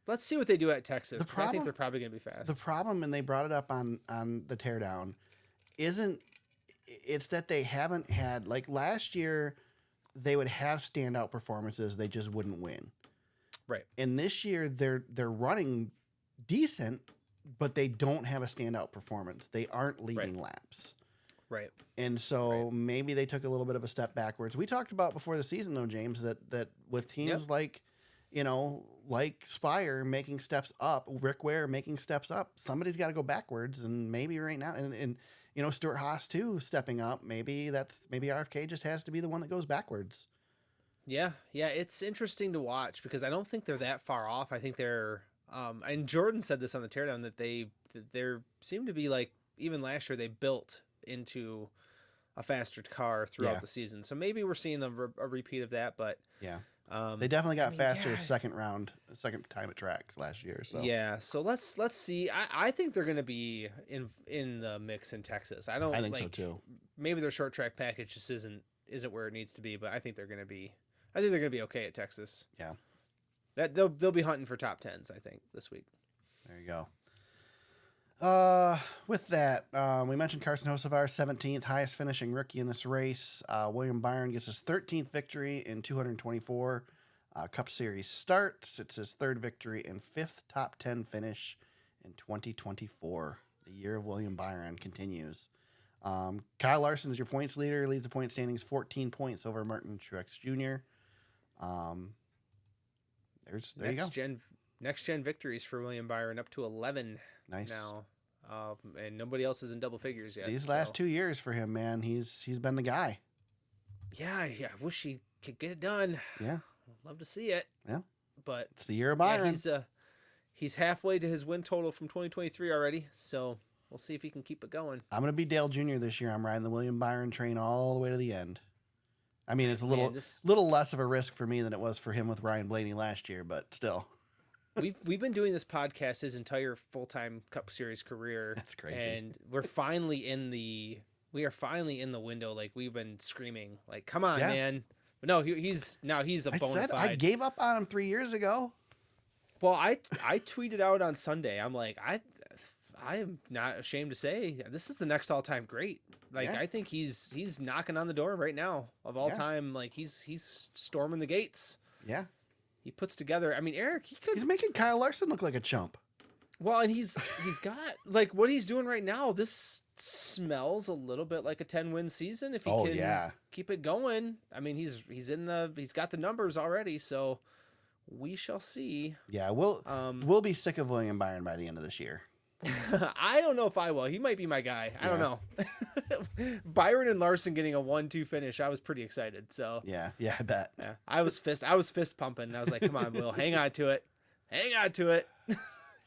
Speaker 3: Let's see what they do at Texas, because I think they're probably going to be fast.
Speaker 2: The problem, and they brought it up on the teardown, it's that they haven't had, like last year, they would have standout performances. They just wouldn't win.
Speaker 3: Right.
Speaker 2: And this year they're running decent, but they don't have a standout performance. They aren't leading laps.
Speaker 3: Right.
Speaker 2: And so maybe they took a little bit of a step backwards. We talked about before the season though, James, that with teams like Spire making steps up, Rick Ware making steps up, somebody's got to go backwards, and maybe right now, and Stuart Haas too stepping up. Maybe RFK just has to be the one that goes backwards.
Speaker 3: Yeah, it's interesting to watch because I don't think they're that far off. I think they're and Jordan said this on the teardown that they seem to be like, even last year they built into a faster car throughout the season. So maybe we're seeing a repeat of that, but
Speaker 2: yeah. They definitely got faster the second time at tracks last year. So
Speaker 3: yeah, so let's see. I think they're going to be in the mix in Texas. I think so too. Maybe their short track package just isn't where it needs to be, but I think they're going to be okay at Texas.
Speaker 2: Yeah,
Speaker 3: that they'll be hunting for top 10s. I think this week.
Speaker 2: There you go. With that, we mentioned Carson Hocevar, 17th highest finishing rookie in this race. William Byron gets his 13th victory in 224 Cup Series starts. It's his third victory and fifth top 10 finish in 2024. The year of William Byron continues. Kyle Larson is your points leader, leads the point standings 14 points over Martin Truex Jr. There you go.
Speaker 3: Next gen victories for William Byron, up to 11 now. And nobody else is in double figures yet.
Speaker 2: These last 2 years for him, man, he's been the guy.
Speaker 3: Yeah, I wish he could get it done.
Speaker 2: Yeah.
Speaker 3: I'd love to see it.
Speaker 2: Yeah.
Speaker 3: But
Speaker 2: it's the year of Byron.
Speaker 3: Yeah, he's halfway to his win total from 2023 already, so we'll see if he can keep it going.
Speaker 2: I'm going to be Dale Jr. this year. I'm riding the William Byron train all the way to the end. I mean, it's a little less of a risk for me than it was for him with Ryan Blaney last year, but still.
Speaker 3: We've been doing this podcast his entire full-time Cup Series career.
Speaker 2: That's crazy.
Speaker 3: And we are finally in the window. Like, we've been screaming, like, come on, man. But no, he's a bona fide.
Speaker 2: I gave up on him 3 years ago.
Speaker 3: Well, I tweeted out on Sunday. I'm like, I am not ashamed to say this is the next all-time great. Like, I think he's knocking on the door right now of all time. Like, he's storming the gates.
Speaker 2: Yeah.
Speaker 3: He puts together. I mean, Aric,
Speaker 2: he's making Kyle Larson look like a chump.
Speaker 3: Well, and he's got like what he's doing right now. This smells a little bit like a 10-win season if he can keep it going. I mean, he's got the numbers already, so we shall see.
Speaker 2: Yeah, we'll be sick of William Byron by the end of this year.
Speaker 3: I don't know if I will. He might be my guy. I don't know. Byron and Larson getting a 1-2 finish. I was pretty excited. So
Speaker 2: yeah, I bet.
Speaker 3: Yeah, I was fist pumping. And I was like, "Come on, Will, hang on to it."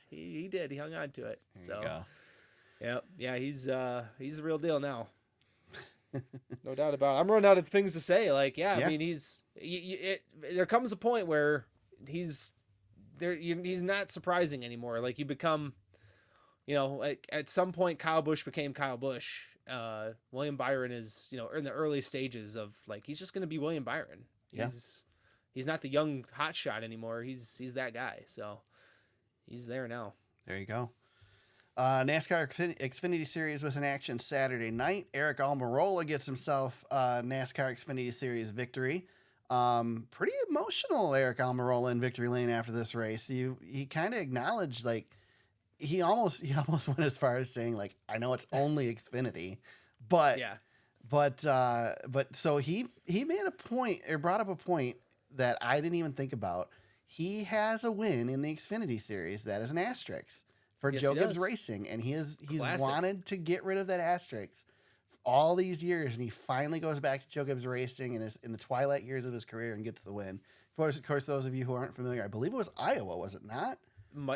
Speaker 3: He did. He hung on to it.
Speaker 2: There you
Speaker 3: go. Yeah. He's the real deal now. No doubt about it. I'm running out of things to say. Like, I mean, there comes a point where he's not surprising anymore. Like, you become. Like at some point, Kyle Busch became Kyle Busch. William Byron is, in the early stages of like, he's just going to be William Byron. He's not the young hotshot anymore. He's that guy. So he's there now.
Speaker 2: There you go. NASCAR Xfinity Series was in action Saturday night. Aric Almirola gets himself a NASCAR Xfinity Series victory. Pretty emotional, Aric Almirola in victory lane after this race. He kind of acknowledged like, he almost went as far as saying like, I know it's only Xfinity, but so he made a point or brought up a point that I didn't even think about. He has a win in the Xfinity Series that is an asterisk for Joe Gibbs Racing, and he's wanted to get rid of that asterisk all these years, and he finally goes back to Joe Gibbs Racing and is in the twilight years of his career and gets the win. Of course, those of you who aren't familiar, I believe it was Iowa, was it not?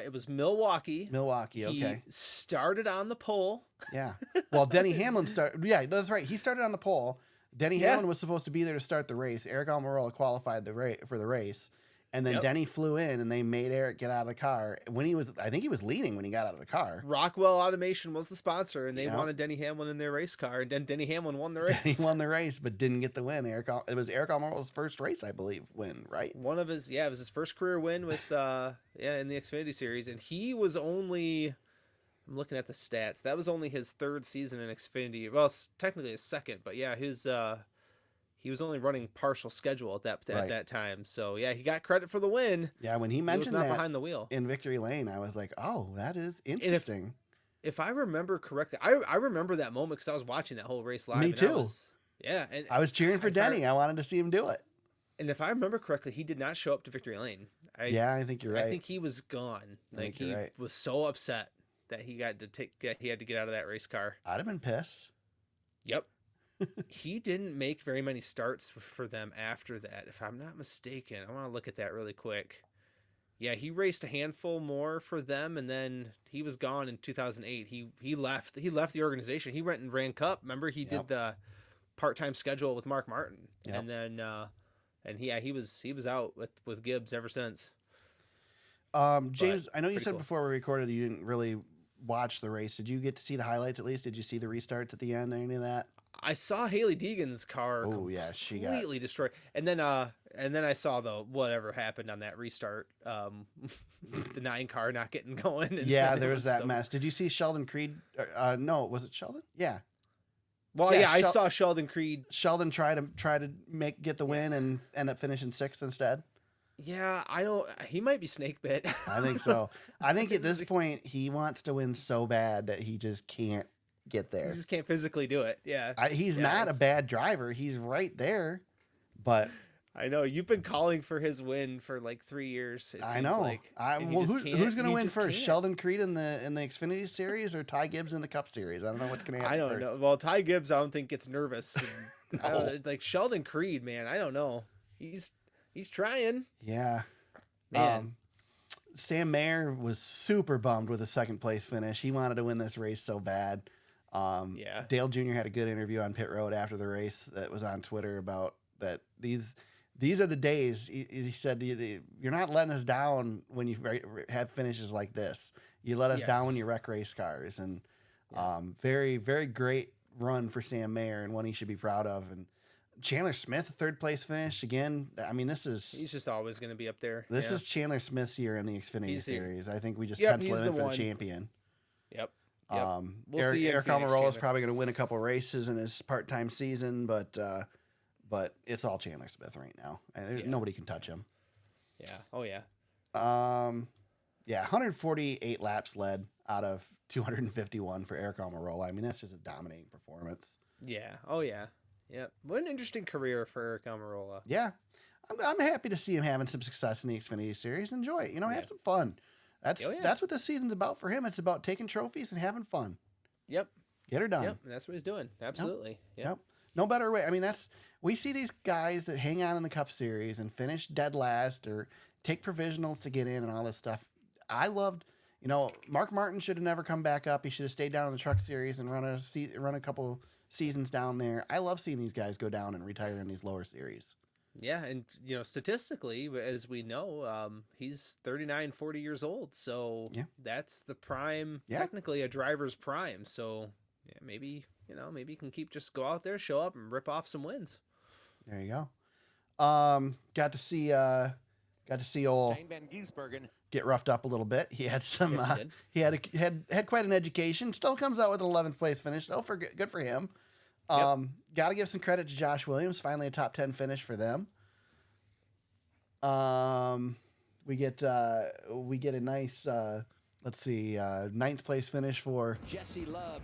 Speaker 3: It was Milwaukee.
Speaker 2: Okay.
Speaker 3: He started on the pole.
Speaker 2: Yeah. Well, Denny Hamlin started. Yeah, that's right. He started on the pole. Denny Hamlin was supposed to be there to start the race. Aric Almirola qualified for the race. And then Denny flew in, and they made Aric get out of the car. I think he was leading when he got out of the car.
Speaker 3: Rockwell Automation was the sponsor, and they wanted Denny Hamlin in their race car, and then Denny Hamlin won the race.
Speaker 2: Denny won the race, but didn't get the win. It was Aric Almirola's first race, I believe, win, right?
Speaker 3: It was his first career win with in the Xfinity Series, and he was only. I'm looking at the stats. That was only his third season in Xfinity. Well, it's technically his second, but he was only running partial schedule at that time. So he got credit for the win.
Speaker 2: Yeah, when he mentioned
Speaker 3: that
Speaker 2: behind
Speaker 3: the wheel
Speaker 2: in victory lane, I was like, "Oh, that is interesting."
Speaker 3: If I remember correctly, I remember that moment because I was watching that whole race live.
Speaker 2: Me too.
Speaker 3: And
Speaker 2: I was cheering for Denny. I wanted to see him do it.
Speaker 3: And if I remember correctly, he did not show up to victory lane.
Speaker 2: I think you're right.
Speaker 3: I think he was gone. Like he was so upset that he had to get out of that race car.
Speaker 2: I'd have been pissed.
Speaker 3: Yep. He didn't make very many starts for them after that, if I'm not mistaken. I want to look at that really quick. Yeah, he raced a handful more for them, and then he was gone in 2008. He left the organization. He went and ran Cup. Remember, he did the part-time schedule with Mark Martin, and then he was out with Gibbs ever since.
Speaker 2: James, I know you said
Speaker 3: cool.
Speaker 2: before we recorded you didn't really watch the race. Did you get to see the highlights at least? Did you see the restarts at the end or any of that?
Speaker 3: I saw Haley Deegan's car
Speaker 2: she got
Speaker 3: completely destroyed. And then I saw whatever happened on that restart. The 9 car not getting going.
Speaker 2: And there was that mess. Did you see Sheldon Creed? No, was it Sheldon? Yeah.
Speaker 3: Well, I saw Sheldon Creed.
Speaker 2: Sheldon try to get the win and end up finishing 6th instead.
Speaker 3: Yeah, he might be snake bit.
Speaker 2: I think so. I think at this point he wants to win so bad that he just can't get there.
Speaker 3: He just can't physically do it. Yeah.
Speaker 2: He's not a bad driver. He's right there, but
Speaker 3: I know you've been calling for his win for like 3 years.
Speaker 2: I know. Who's going to win first? Sheldon Creed in the Xfinity series or Ty Gibbs in the Cup series? I don't know what's going to happen.
Speaker 3: I don't know. Well, Ty Gibbs, I don't think gets nervous. Like Sheldon Creed, man, I don't know. He's trying.
Speaker 2: Yeah.
Speaker 3: Man.
Speaker 2: Sam Mayer was super bummed with a 2nd place finish. He wanted to win this race so bad. Dale Jr. had a good interview on pit road after the race that was on Twitter about that. These are the days. He said, you're not letting us down when you have finishes like this. You let us down when you wreck race cars. And very, very great run for Sam Mayer and one he should be proud of. And Chandler Smith, 3rd place finish again. I mean, he's
Speaker 3: just always going to be up there.
Speaker 2: This is Chandler Smith's year in the Xfinity series. I think we just pencil him in for the champion.
Speaker 3: Yep.
Speaker 2: We'll see. Aric Almirola is probably going to win a couple races in his part-time season, but it's all Chandler Smith right now. Nobody can touch him.
Speaker 3: Yeah. Oh yeah.
Speaker 2: 148 laps led out of 251 for Aric Almirola. I mean, that's just a dominating performance.
Speaker 3: Yeah. Oh yeah. Yeah, what an interesting career for Aric Almirola.
Speaker 2: Yeah, I'm happy to see him having some success in the Xfinity series. Enjoy it, have some fun. That's what this season's about for him. It's about taking trophies and having fun.
Speaker 3: Yep,
Speaker 2: get her done.
Speaker 3: Yep, that's what he's doing. Absolutely.
Speaker 2: Yep. No better way. I mean, we see these guys that hang on in the Cup Series and finish dead last or take provisionals to get in and all this stuff. I loved. Mark Martin should have never come back up. He should have stayed down in the Truck Series and run a couple seasons down there. I love seeing these guys go down and retire in these lower series.
Speaker 3: Yeah, and statistically, as we know, he's 39, 40 years old, so that's the prime, technically a driver's prime. So maybe he can just go out there, show up, and rip off some wins.
Speaker 2: There you go. Got to see old get roughed up a little bit. He had some. He had quite an education. Still comes out with an 11th place finish. So good for him. Got to give some credit to Josh Williams. Finally, a top 10 finish for them. We get a nice 9th place finish for
Speaker 4: Jesse Love.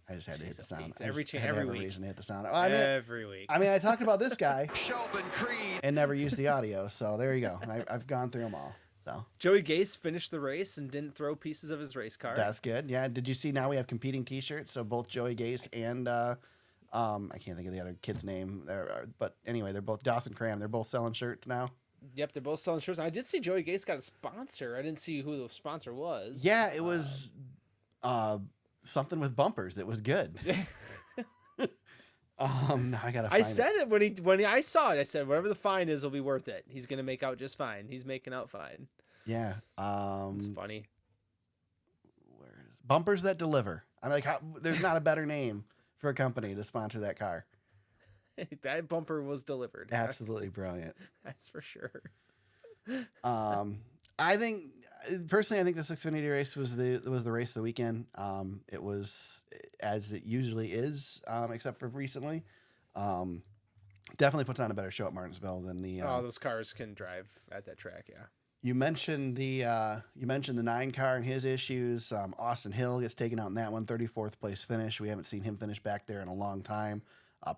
Speaker 2: I just had to hit the sound.
Speaker 3: Every week.
Speaker 2: Reason to hit the sound.
Speaker 3: Every week.
Speaker 2: I mean, I talked about this guy
Speaker 4: Sheldon Creed
Speaker 2: and never used the audio. So there you go. I've gone through them all. So
Speaker 3: Joey Gase finished the race and didn't throw pieces of his race car.
Speaker 2: That's good. Yeah. Did you see now we have competing T-shirts? So both Joey Gase and I can't think of the other kid's name. But anyway, they're both Dawson Cram. They're both selling shirts now.
Speaker 3: Yep, they're both selling shirts. I did see Joey Gase got a sponsor. I didn't see who the sponsor was.
Speaker 2: Yeah, it was something with bumpers. It was good. Now I gotta.
Speaker 3: I said it when I saw it. I said whatever the fine is will be worth it. He's gonna make out just fine. He's making out fine.
Speaker 2: Yeah.
Speaker 3: It's funny.
Speaker 2: Where's Bumpers That Deliver? I'm like, there's not a better name for a company to sponsor that car.
Speaker 3: That bumper was delivered.
Speaker 2: Absolutely brilliant.
Speaker 3: That's for sure.
Speaker 2: I think personally, this Xfinity race was the race of the weekend. It was as it usually is, except for recently. Definitely puts on a better show at Martinsville than the.
Speaker 3: Those cars can drive at that track. Yeah.
Speaker 2: You mentioned the 9 car and his issues. Austin Hill gets taken out in that one, 34th place finish. We haven't seen him finish back there in a long time.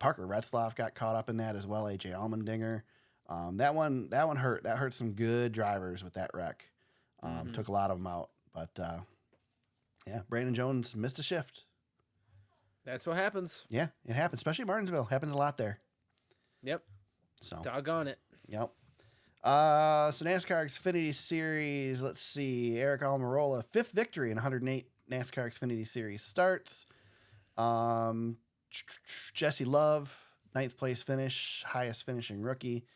Speaker 2: Parker Retzlaff got caught up in that as well. AJ Allmendinger. That one hurt. That hurt some good drivers with that wreck. Took a lot of them out, but Yeah, Brandon Jones missed a shift.
Speaker 3: That's what happens.
Speaker 2: Yeah, it happens, especially Martinsville. Happens a lot there.
Speaker 3: Yep.
Speaker 2: So
Speaker 3: doggone it.
Speaker 2: Yep. So NASCAR Xfinity Series. Let's see. Aric Almirola, 5th victory in 108 NASCAR Xfinity Series starts. Jesse Love, 9th place finish, highest finishing rookie.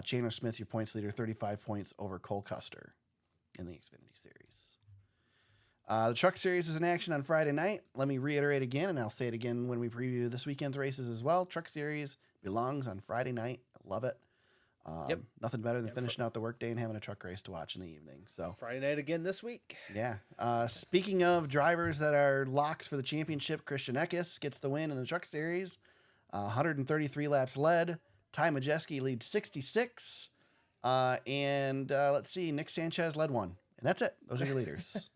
Speaker 2: Chandler Smith, your points leader, 35 points over Cole Custard in the Xfinity Series. The Truck Series was in action on Friday night. Let me reiterate again, and I'll say it again when we preview this weekend's races as well. Truck Series belongs on Friday night. I love it.
Speaker 3: Yep.
Speaker 2: Nothing better than finishing out the workday and having a truck race to watch in the evening. So
Speaker 3: Friday night again this week.
Speaker 2: Yeah. Speaking of drivers that are locks for the championship, Christian Eckes gets the win in the Truck Series. 133 laps led. Ty Majeski leads 66. And let's see, Nick Sanchez led 1. And that's it. Those are your leaders.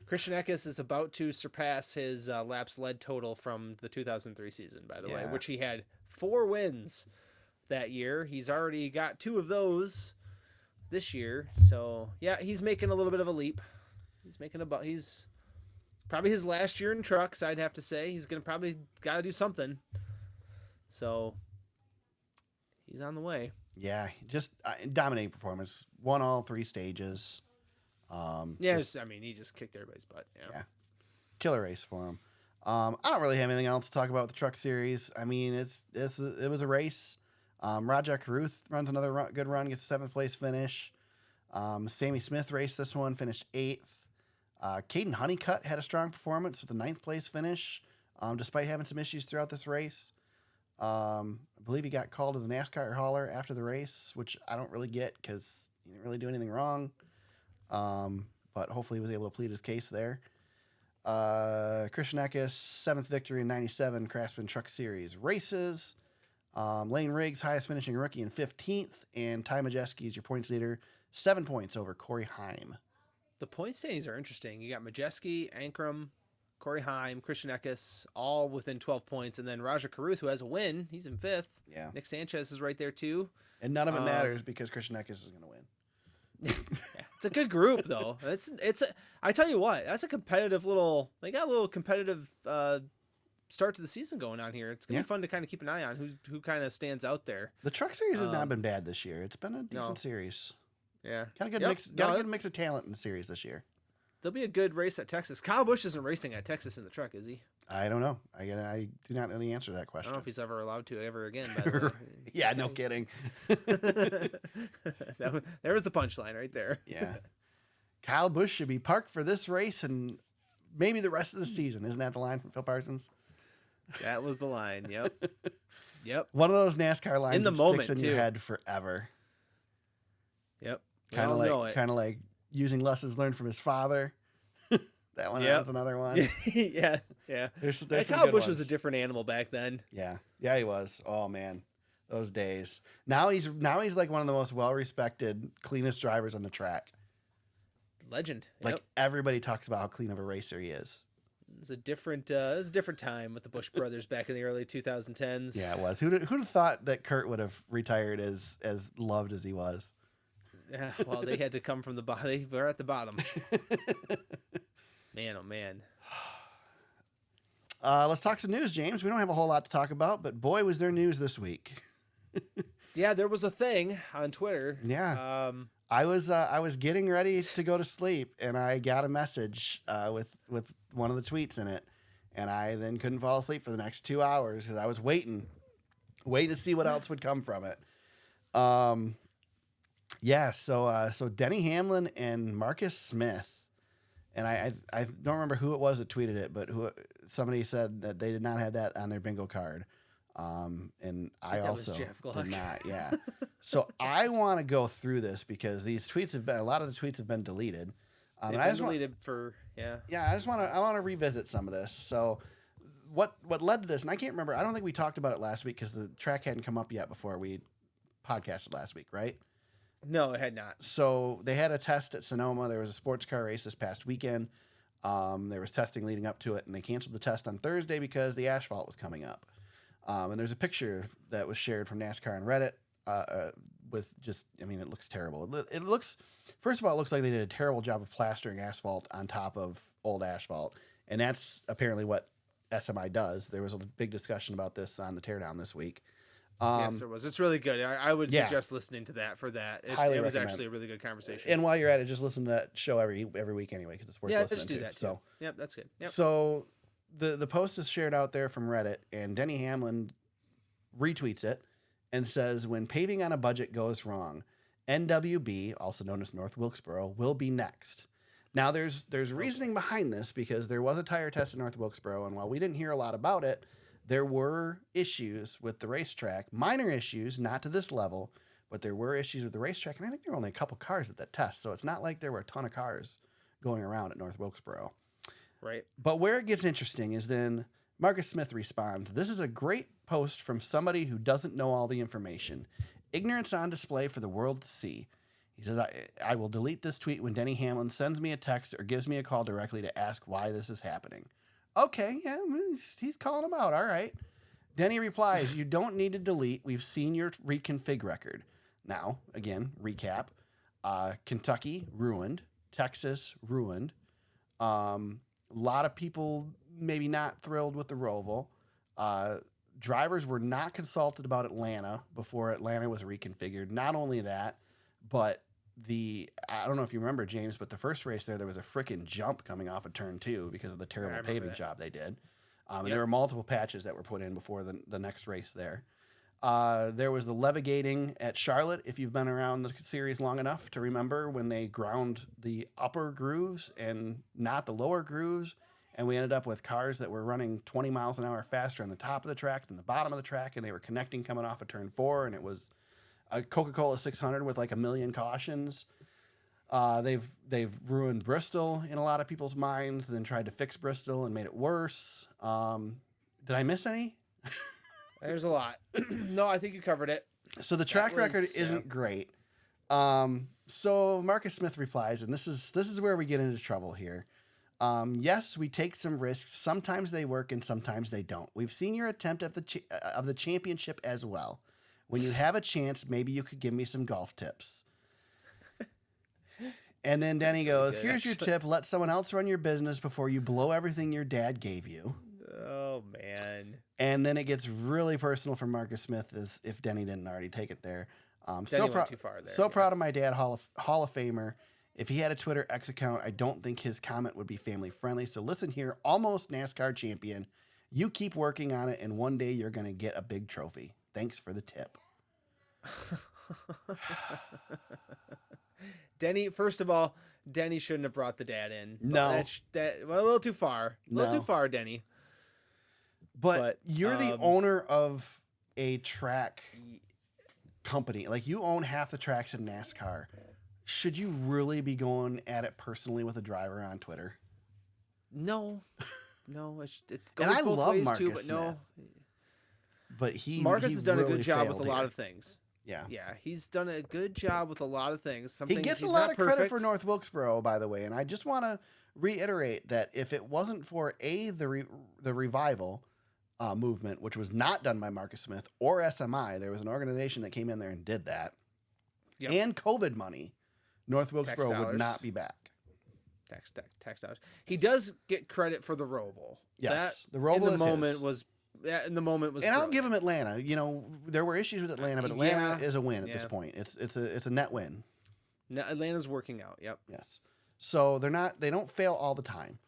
Speaker 3: Christian Eckes is about to surpass his laps led total from the 2003 season, by the way, which he had 4 wins that year. He's already got 2 of those this year. So yeah, he's making a little bit of a leap. He's probably his last year in trucks, I'd have to say. He's gonna probably gotta do something. So he's on the way.
Speaker 2: Yeah, just dominating performance. Won all 3 stages.
Speaker 3: Yes, I mean, he just kicked everybody's butt. Yeah.
Speaker 2: Killer race for him. I don't really have anything else to talk about with the Truck Series. I mean, it was a race. Rajah Caruth runs another good run, gets a 7th place finish. Sammy Smith raced this one, finished 8th. Caden Honeycutt had a strong performance with a 9th place finish, despite having some issues throughout this race. I believe he got called as a NASCAR hauler after the race, which I don't really get because he didn't really do anything wrong. But hopefully he was able to plead his case there. Christian Eckes, 7th victory in 97 Craftsman Truck Series races. Lane Riggs, highest finishing rookie in 15th, and Ty Majeski is your points leader, 7 points over Corey Heim.
Speaker 3: The point standings are interesting. You got Majeski, Ankrum, Corey Heim, Christian Eckes, all within 12 points, and then Rajah Caruth, who has a win, he's in 5th.
Speaker 2: Yeah.
Speaker 3: Nick Sanchez is right there too.
Speaker 2: And none of it matters because Christian Eckes is going to win.
Speaker 3: It's a good group though. I tell you what, that's a competitive little. They got a little competitive start to the season going on here. It's gonna be fun to kind of keep an eye on who kind of stands out there.
Speaker 2: The Truck Series has not been bad this year. It's been a decent series.
Speaker 3: Yeah,
Speaker 2: kind of good mix. Got a good mix of talent in the series this year.
Speaker 3: There'll be a good race at Texas. Kyle Busch isn't racing at Texas in the truck, is he?
Speaker 2: I don't know. I do not know the answer to that question.
Speaker 3: I don't know if he's ever allowed to ever again. By the way.
Speaker 2: Yeah, no kidding.
Speaker 3: There was the punchline right there.
Speaker 2: Yeah. Kyle Busch should be parked for this race and maybe the rest of the season. Isn't that the line from Phil Parsons?
Speaker 3: That was the line. Yep. Yep.
Speaker 2: One of those NASCAR lines
Speaker 3: in the
Speaker 2: that
Speaker 3: moment,
Speaker 2: sticks in your head forever.
Speaker 3: Yep.
Speaker 2: Kind of like using lessons learned from his father. That one was another one.
Speaker 3: Yeah.
Speaker 2: There's
Speaker 3: Kyle Busch was a different animal back then.
Speaker 2: Yeah, he was. Oh man, those days. Now he's like one of the most well-respected, cleanest drivers on the track.
Speaker 3: Legend.
Speaker 2: Like everybody talks about how clean of a racer he is.
Speaker 3: It's a different time with the Busch brothers back in the early 2010s.
Speaker 2: Yeah, it was. Who'd have thought that Kurt would have retired as loved as he was?
Speaker 3: Yeah, well, they had to come from the bottom. They were at the bottom. Man, oh man.
Speaker 2: Let's talk some news, James. We don't have a whole lot to talk about, but boy, was there news this week.
Speaker 3: Yeah, there was a thing on Twitter.
Speaker 2: Yeah. I was getting ready to go to sleep, and I got a message with one of the tweets in it, and I then couldn't fall asleep for the next 2 hours because I was waiting to see what else would come from it. Yeah. So Denny Hamlin and Marcus Smith. And I don't remember who it was that tweeted it, but somebody said that they did not have that on their bingo card. And I also did not. Yeah. So I want to go through this because these tweets a lot of the tweets have been deleted.
Speaker 3: I just want
Speaker 2: to revisit some of this. So what led to this, and I can't remember, I don't think we talked about it last week because the track hadn't come up yet before we podcasted last week, right?
Speaker 3: No, it had not.
Speaker 2: So they had a test at Sonoma. There was a sports car race this past weekend. There was testing leading up to it, and they canceled the test on Thursday because the asphalt was coming up. And there's a picture that was shared from NASCAR on Reddit with just, I mean, it looks terrible. It looks, first of all, it looks like they did a terrible job of plastering asphalt on top of old asphalt. And that's apparently what SMI does. There was a big discussion about this on the teardown this week.
Speaker 3: Yes, there was. It's really good. I would suggest listening to that for that. It was actually a really good conversation.
Speaker 2: And while you're at it, just listen to that show every week anyway, because it's worth listening
Speaker 3: just do
Speaker 2: to.
Speaker 3: that.
Speaker 2: So,
Speaker 3: yep, that's good. Yep.
Speaker 2: So the post is shared out there from Reddit, and Denny Hamlin retweets it and says, when paving on a budget goes wrong, NWB, also known as North Wilkesboro, will be next. Now, there's reasoning behind this, because there was a tire test in North Wilkesboro, and while we didn't hear a lot about it, there were issues with the racetrack, minor issues, not to this level, but there were issues with the racetrack, and I think there were only a couple cars at that test, so it's not like there were a ton of cars going around at North Wilkesboro.
Speaker 3: Right.
Speaker 2: But where it gets interesting is then Marcus Smith responds, "This is a great post from somebody who doesn't know all the information. Ignorance on display for the world to see." He says, I will delete this tweet when Denny Hamlin sends me a text or gives me a call directly to ask why this is happening. Okay, yeah, he's calling him out. All right. Denny replies, "You don't need to delete. We've seen your reconfig record." Now, again, recap. Kentucky, ruined. Texas, ruined. A lot of people maybe not thrilled with the Roval. Drivers were not consulted about Atlanta before Atlanta was reconfigured. Not only that, but I don't know if you remember, James, but the first race there was a freaking jump coming off of turn 2 because of the terrible paving job they did. And there were multiple patches that were put in before the next race there. There was the levigating at Charlotte, if you've been around the series long enough to remember, when they ground the upper grooves and not the lower grooves. And we ended up with cars that were running 20 miles an hour faster on the top of the track than the bottom of the track. And they were connecting coming off of turn 4. And it was a Coca-Cola 600 with like a million cautions. They've ruined Bristol in a lot of people's minds, then tried to fix Bristol and made it worse. Did I miss any?
Speaker 3: There's a lot. No, I think you covered it.
Speaker 2: So the track record isn't great. So Marcus Smith replies, and this is where we get into trouble here. Yes, we take some risks. Sometimes they work and sometimes they don't. We've seen your attempt of the championship as well. When you have a chance, maybe you could give me some golf tips. And then Denny goes, "Here's your tip. Let someone else run your business before you blow everything your dad gave you."
Speaker 3: Oh, man.
Speaker 2: And then it gets really personal for Marcus Smith, as if Denny didn't already take it there.
Speaker 3: Went too far there.
Speaker 2: Proud of my dad, Hall of Famer. If he had a Twitter X account, I don't think his comment would be family friendly. So listen here, almost NASCAR champion. You keep working on it, and one day you're going to get a big trophy. Thanks for the tip.
Speaker 3: Denny, first of all, Denny shouldn't have brought the dad in.
Speaker 2: No.
Speaker 3: A little too far. A little too far, Denny.
Speaker 2: But you're the owner of a track company. Like, you own half the tracks in NASCAR. Should you really be going at it personally with a driver on Twitter?
Speaker 3: No. It goes
Speaker 2: and I
Speaker 3: both
Speaker 2: love
Speaker 3: ways
Speaker 2: Marcus
Speaker 3: too, but
Speaker 2: Smith.
Speaker 3: no.
Speaker 2: But
Speaker 3: Marcus has done
Speaker 2: really
Speaker 3: a good job with
Speaker 2: failed
Speaker 3: a lot
Speaker 2: here.
Speaker 3: of things.
Speaker 2: Yeah.
Speaker 3: Yeah, he's done a good job with a lot of things.
Speaker 2: He gets a lot of credit for North Wilkesboro, by the way, and I just want to reiterate that if it wasn't for the revival movement, which was not done by Marcus Smith or SMI, there was an organization that came in there and did that, and COVID money, North Wilkesboro would not be back.
Speaker 3: Tax dollars. He does get credit for the Roval.
Speaker 2: Yes, the Roval
Speaker 3: in the moment was. Yeah, in the moment was.
Speaker 2: And I'll give him Atlanta. You know, there were issues with Atlanta, but Atlanta is a win at this point. It's a net win.
Speaker 3: No, Atlanta's working out. Yep.
Speaker 2: Yes. So they don't fail all the time,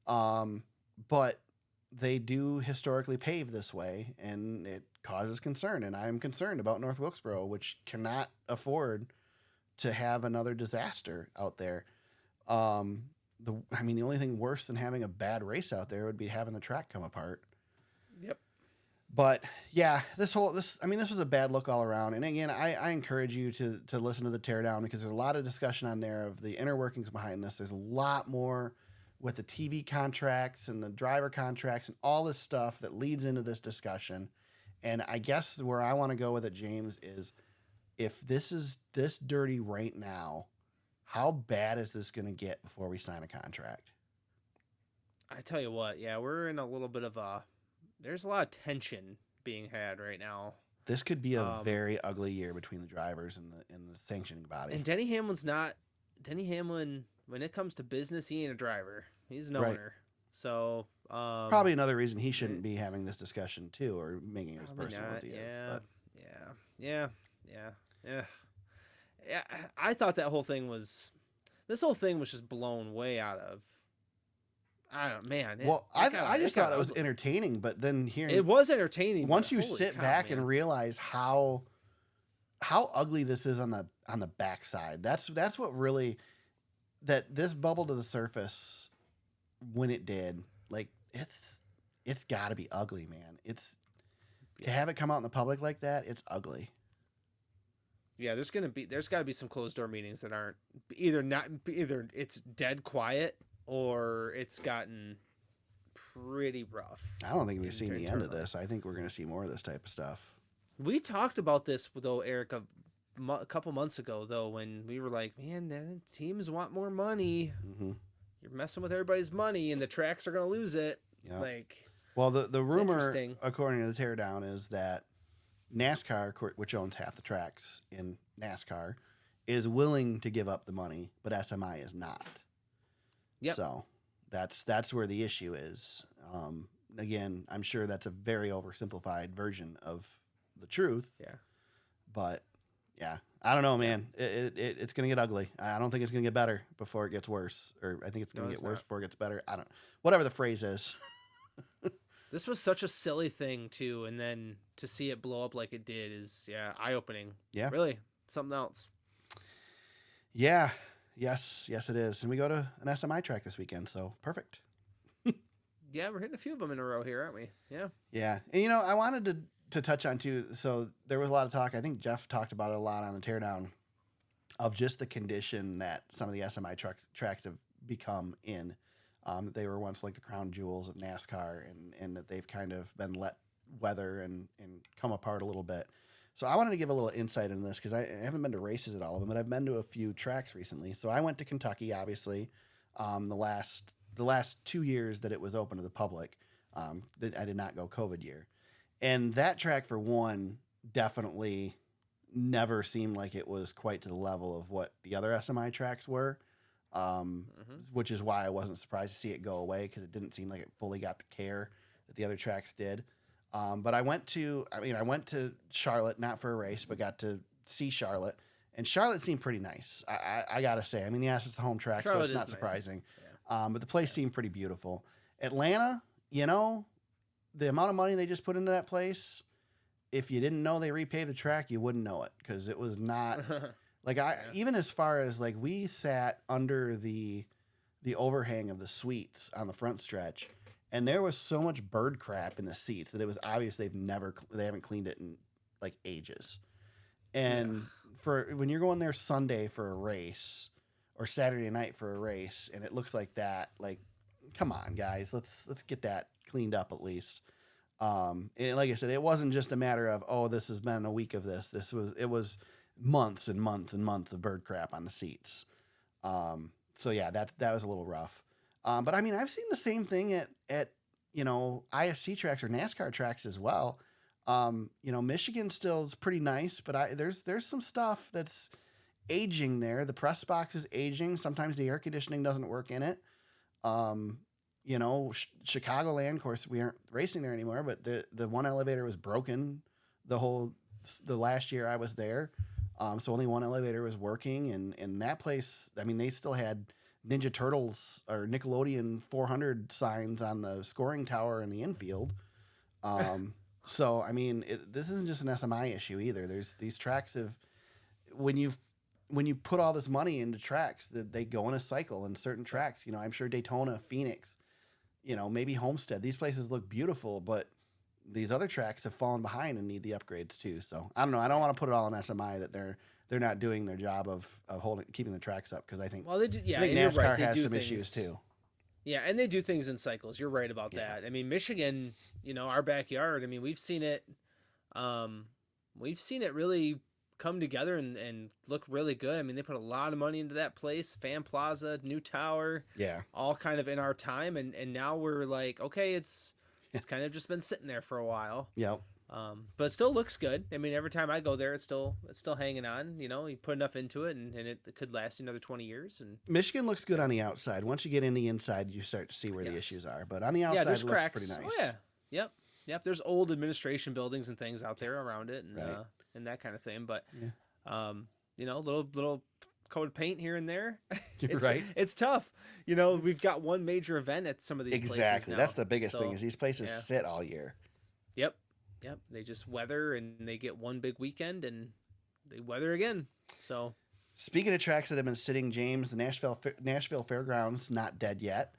Speaker 2: but they do historically pave this way, and it causes concern. And I'm concerned about North Wilkesboro, which cannot afford to have another disaster out there. The only thing worse than having a bad race out there would be having the track come apart.
Speaker 3: Yep.
Speaker 2: But yeah, this was a bad look all around. And again, I encourage you to listen to the teardown, because there's a lot of discussion on there of the inner workings behind this. There's a lot more with the TV contracts and the driver contracts and all this stuff that leads into this discussion. And I guess where I want to go with it, James, is if this is this dirty right now, how bad is this going to get before we sign a contract?
Speaker 3: I tell you what, we're in a little bit of there's a lot of tension being had right now.
Speaker 2: This could be a very ugly year between the drivers and the sanctioning body.
Speaker 3: And Denny Hamlin, when it comes to business, he ain't a driver. He's an owner. So
Speaker 2: probably another reason he shouldn't be having this discussion too, or making it as personal as he is. But.
Speaker 3: Yeah. I thought this whole thing was just blown way out of. I don't know, man.
Speaker 2: I just thought it was entertaining, but then hearing
Speaker 3: it was entertaining.
Speaker 2: Once you sit back and realize how ugly this is on the backside, that's what really that this bubble to the surface when it did, like it's got to be ugly, man. To have it come out in the public like that, it's ugly.
Speaker 3: Yeah, there's got to be some closed door meetings that aren't either it's dead quiet or it's gotten pretty rough.
Speaker 2: I don't think we've seen the end of this. I think we're going to see more of this type of stuff.
Speaker 3: We talked about this though, Eric, a couple months ago though, when we were like, man, the teams want more money. Mm-hmm. You're messing with everybody's money, and the tracks are going to lose it. Yep.
Speaker 2: Well, the rumor, according to the teardown, is that NASCAR, which owns half the tracks in NASCAR, is willing to give up the money, but SMI is not. Yep. So that's where the issue is. Again, I'm sure that's a very oversimplified version of the truth. Yeah. But yeah, I don't know, man. It's going to get ugly. I don't think it's going to get better before it gets worse, or I think it's going to get worse before it gets better. I don't. Whatever the phrase is.
Speaker 3: This was such a silly thing too, and then to see it blow up like it did is eye-opening. Yeah, really something else.
Speaker 2: Yeah, yes, it is. And we go to an SMI track this weekend, so perfect.
Speaker 3: Yeah, we're hitting a few of them in a row here, aren't we? Yeah.
Speaker 2: Yeah, and I wanted to touch on too. So there was a lot of talk. I think Jeff talked about it a lot on the teardown of just the condition that some of the SMI tracks have become in. They were once like the crown jewels of NASCAR, and that they've kind of been let weather and come apart a little bit. So I wanted to give a little insight into this because I haven't been to races at all of them, but I've been to a few tracks recently. So I went to Kentucky, obviously, the last 2 years that it was open to the public. I did not go COVID year. And that track, for one, definitely never seemed like it was quite to the level of what the other SMI tracks were. Which is why I wasn't surprised to see it go away, because it didn't seem like it fully got the care that the other tracks did. But I went to Charlotte, not for a race, but got to see Charlotte, and Charlotte seemed pretty nice. I gotta say, yes, it's the home track, Charlotte, so it's not surprising. Nice. Yeah. But the place seemed pretty beautiful. Atlanta, the amount of money they just put into that place, if you didn't know they repaved the track, you wouldn't know it, because it was not... Even as far as we sat under the overhang of the suites on the front stretch, and there was so much bird crap in the seats that it was obvious they haven't cleaned it in ages. And for when you're going there Sunday for a race or Saturday night for a race, and it looks like that, come on, guys, let's get that cleaned up at least. And like I said, it wasn't just a matter of, this has been a week of this. It was months and months and months of bird crap on the seats. So yeah, that was a little rough. But I've seen the same thing at ISC tracks or NASCAR tracks as well. Michigan still is pretty nice, but there's some stuff that's aging there. The press box is aging. Sometimes the air conditioning doesn't work in it. Chicagoland, of course, we aren't racing there anymore, but the one elevator was broken the last year I was there. So only one elevator was working, and that place, they still had Ninja Turtles or Nickelodeon 400 signs on the scoring tower in the infield. So, this isn't just an SMI issue either. There's these tracks when you put all this money into tracks, that they go in a cycle, and certain tracks, I'm sure Daytona, Phoenix, maybe Homestead, these places look beautiful, but these other tracks have fallen behind and need the upgrades too. So I don't know. I don't want to put it all on SMI that they're not doing their job of keeping the tracks up, because I think
Speaker 3: they do. Yeah,
Speaker 2: I think NASCAR has some issues too.
Speaker 3: Yeah, and they do things in cycles. You're right about that. Michigan, our backyard. We've seen it. We've seen it really come together and look really good. They put a lot of money into that place. Fan Plaza, new tower. Yeah, all kind of in our time, and now we're like, okay, it's kind of just been sitting there for a while.
Speaker 2: Yep.
Speaker 3: But it still looks good. I mean, every time I go there, it's still hanging on. You know, you put enough into it, and it could last another 20 years. And
Speaker 2: Michigan looks good on the outside. Once you get in the inside, you start to see where the issues are. But on the outside,
Speaker 3: there's
Speaker 2: it looks
Speaker 3: cracks.
Speaker 2: pretty nice.
Speaker 3: Oh, yeah. Yep. There's old administration buildings and things out there around it, and and that kind of thing. But you know, little coat of paint here and there. It's tough. You know, we've got one major event at some of these places now.
Speaker 2: That's the biggest thing is these places sit all year.
Speaker 3: Yep. They just weather, and they get one big weekend, and they weather again. So,
Speaker 2: speaking of tracks that have been sitting, James, the Nashville Fairgrounds not dead yet.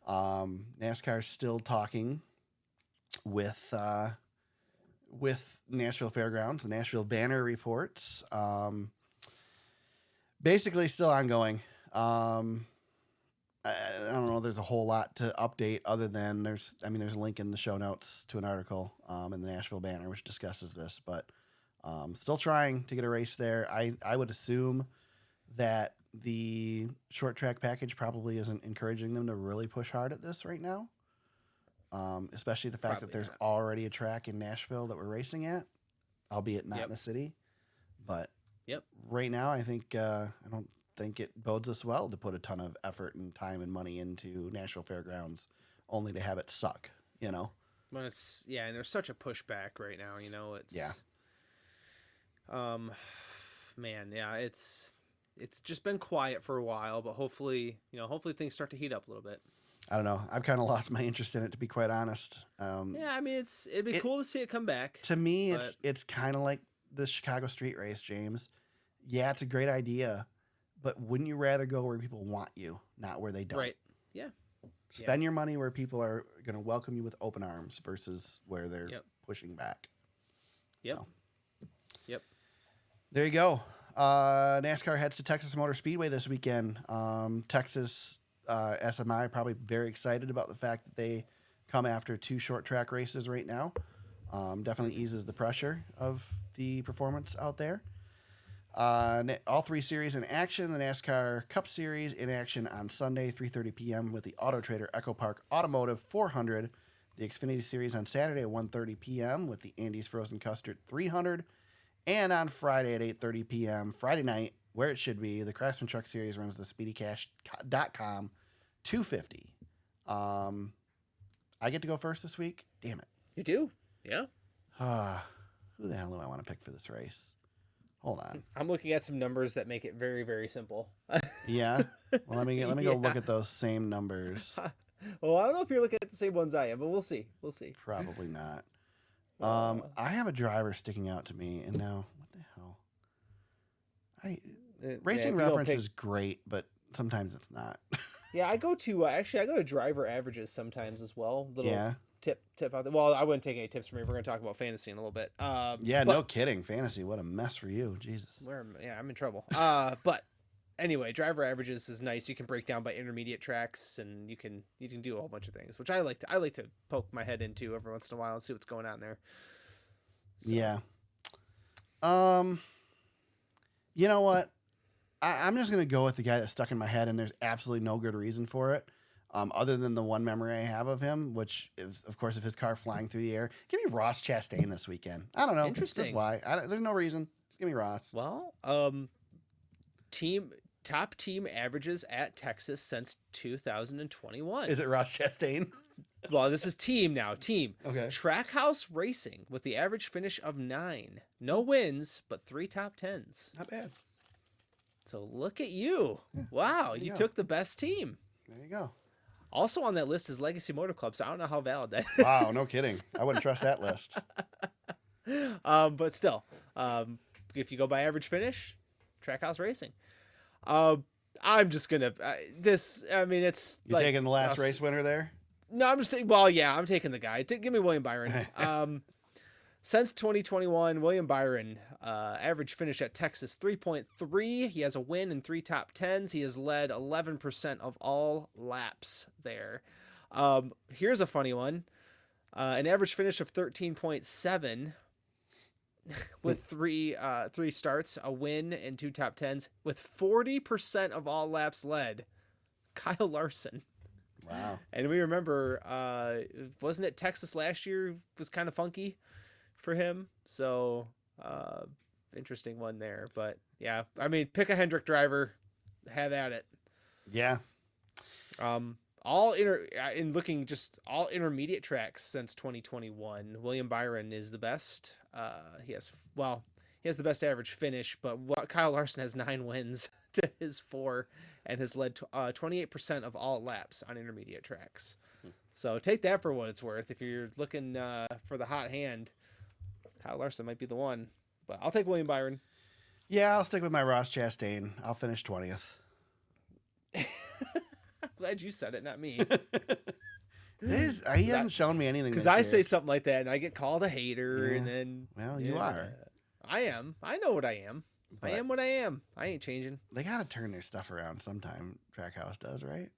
Speaker 2: NASCAR's still talking with Nashville Fairgrounds. The Nashville Banner reports. Basically, still ongoing. I don't know. There's a whole lot to update other than there's a link in the show notes to an article in the Nashville Banner which discusses this, but still trying to get a race there. I would assume that the short track package probably isn't encouraging them to really push hard at this right now, especially the fact that there's already a track in Nashville that we're racing at, albeit not in the city. But right now, I think I don't think it bodes us well to put a ton of effort and time and money into Nashville Fairgrounds only to have it suck, you know?
Speaker 3: When it's, and there's such a pushback right now, you know, it's, it's just been quiet for a while, but hopefully things start to heat up a little bit.
Speaker 2: I don't know. I've kind of lost my interest in it, to be quite honest.
Speaker 3: I mean, it'd be cool to see it come back.
Speaker 2: To me, it's kind of like the Chicago street race, James. Yeah, it's a great idea, but wouldn't you rather go where people want you, not where they don't?
Speaker 3: Right. Yeah.
Speaker 2: Spend your money where people are going to welcome you with open arms versus where they're pushing back.
Speaker 3: Yep.
Speaker 2: So.
Speaker 3: Yep.
Speaker 2: There you go. NASCAR heads to Texas Motor Speedway this weekend. Texas SMI probably very excited about the fact that they come after 2 short track races right now. Definitely eases the pressure of the performance out there. All 3 series in action. The NASCAR Cup Series in action on Sunday, 3:30 p.m. with the Autotrader EchoPark Automotive 400. The Xfinity Series on Saturday at 1:30 p.m. with the Andes Frozen Custard 300. And on Friday at 8:30 p.m. Friday night, where it should be, the Craftsman Truck Series runs the SpeedyCash.com 250. I get to go first this week. Damn it.
Speaker 3: You do? Yeah.
Speaker 2: Who the hell do I want to pick for this race? Hold on.
Speaker 3: I'm looking at some numbers that make it very, very simple.
Speaker 2: Yeah. Well, let me go look at those same numbers.
Speaker 3: Well, I don't know if you're looking at the same ones I am, but we'll see.
Speaker 2: Probably not. I have a driver sticking out to me, and now what the hell? Racing Reference is great, but sometimes it's not.
Speaker 3: I go to driver averages sometimes as well. Tip out there. Well, I wouldn't take any tips from me. We're going to talk about fantasy in a little bit.
Speaker 2: No kidding. Fantasy, what a mess for you. Jesus.
Speaker 3: I'm in trouble. But anyway, driver averages is nice. You can break down by intermediate tracks, and you can do a whole bunch of things, which I like to poke my head into every once in a while and see what's going on there. So.
Speaker 2: Yeah. You know what? I'm just going to go with the guy that stuck in my head, and there's absolutely no good reason for it. Other than the one memory I have of him, which is, of course, of his car flying through the air. Give me Ross Chastain this weekend. I don't know.
Speaker 3: Interesting.
Speaker 2: Just why. There's no reason. Just give me Ross.
Speaker 3: Well, top team averages at Texas since 2021.
Speaker 2: Is it Ross Chastain?
Speaker 3: Well, this is team now. Team.
Speaker 2: Okay.
Speaker 3: Trackhouse Racing with the average finish of 9. No wins, but 3 top 10s.
Speaker 2: Not bad.
Speaker 3: So look at you. Yeah, wow, you took the best team.
Speaker 2: There you go.
Speaker 3: Also on that list is Legacy Motor Club, so I don't know how valid that is.
Speaker 2: Wow, no kidding. I wouldn't trust that list.
Speaker 3: But still, if you go by average finish, Trackhouse Racing. I'm just gonna it's
Speaker 2: you like, taking the last race winner there?
Speaker 3: No, I'm just I'm taking the guy. Give me William Byron. Since 2021, William Byron, average finish at Texas 3.3. He has a win and 3 top 10s. He has led 11% of all laps there. Here's a funny one. An average finish of 13.7 with three starts, a win and 2 top 10s with 40% of all laps led. Kyle Larson.
Speaker 2: Wow.
Speaker 3: And we remember, wasn't it Texas last year was kind of funky? for him. So interesting one there. But yeah, I mean, pick a Hendrick driver, have at it.
Speaker 2: Yeah.
Speaker 3: All intermediate tracks since 2021. William Byron is the best. He has the best average finish, but Kyle Larson has 9 wins to his 4 and has led to 28% of all laps on intermediate tracks. So take that for what it's worth. If you're looking for the hot hand, Kyle Larson might be the one. But I'll take William Byron.
Speaker 2: Yeah, I'll stick with my Ross Chastain. I'll finish 20th.
Speaker 3: I'm glad you said it, not me.
Speaker 2: He hasn't shown me anything.
Speaker 3: Because I say something like that and I get called a hater, and then
Speaker 2: you are.
Speaker 3: I am. I know what I am. But I am what I am. I ain't changing.
Speaker 2: They got to turn their stuff around sometime. Trackhouse does, right?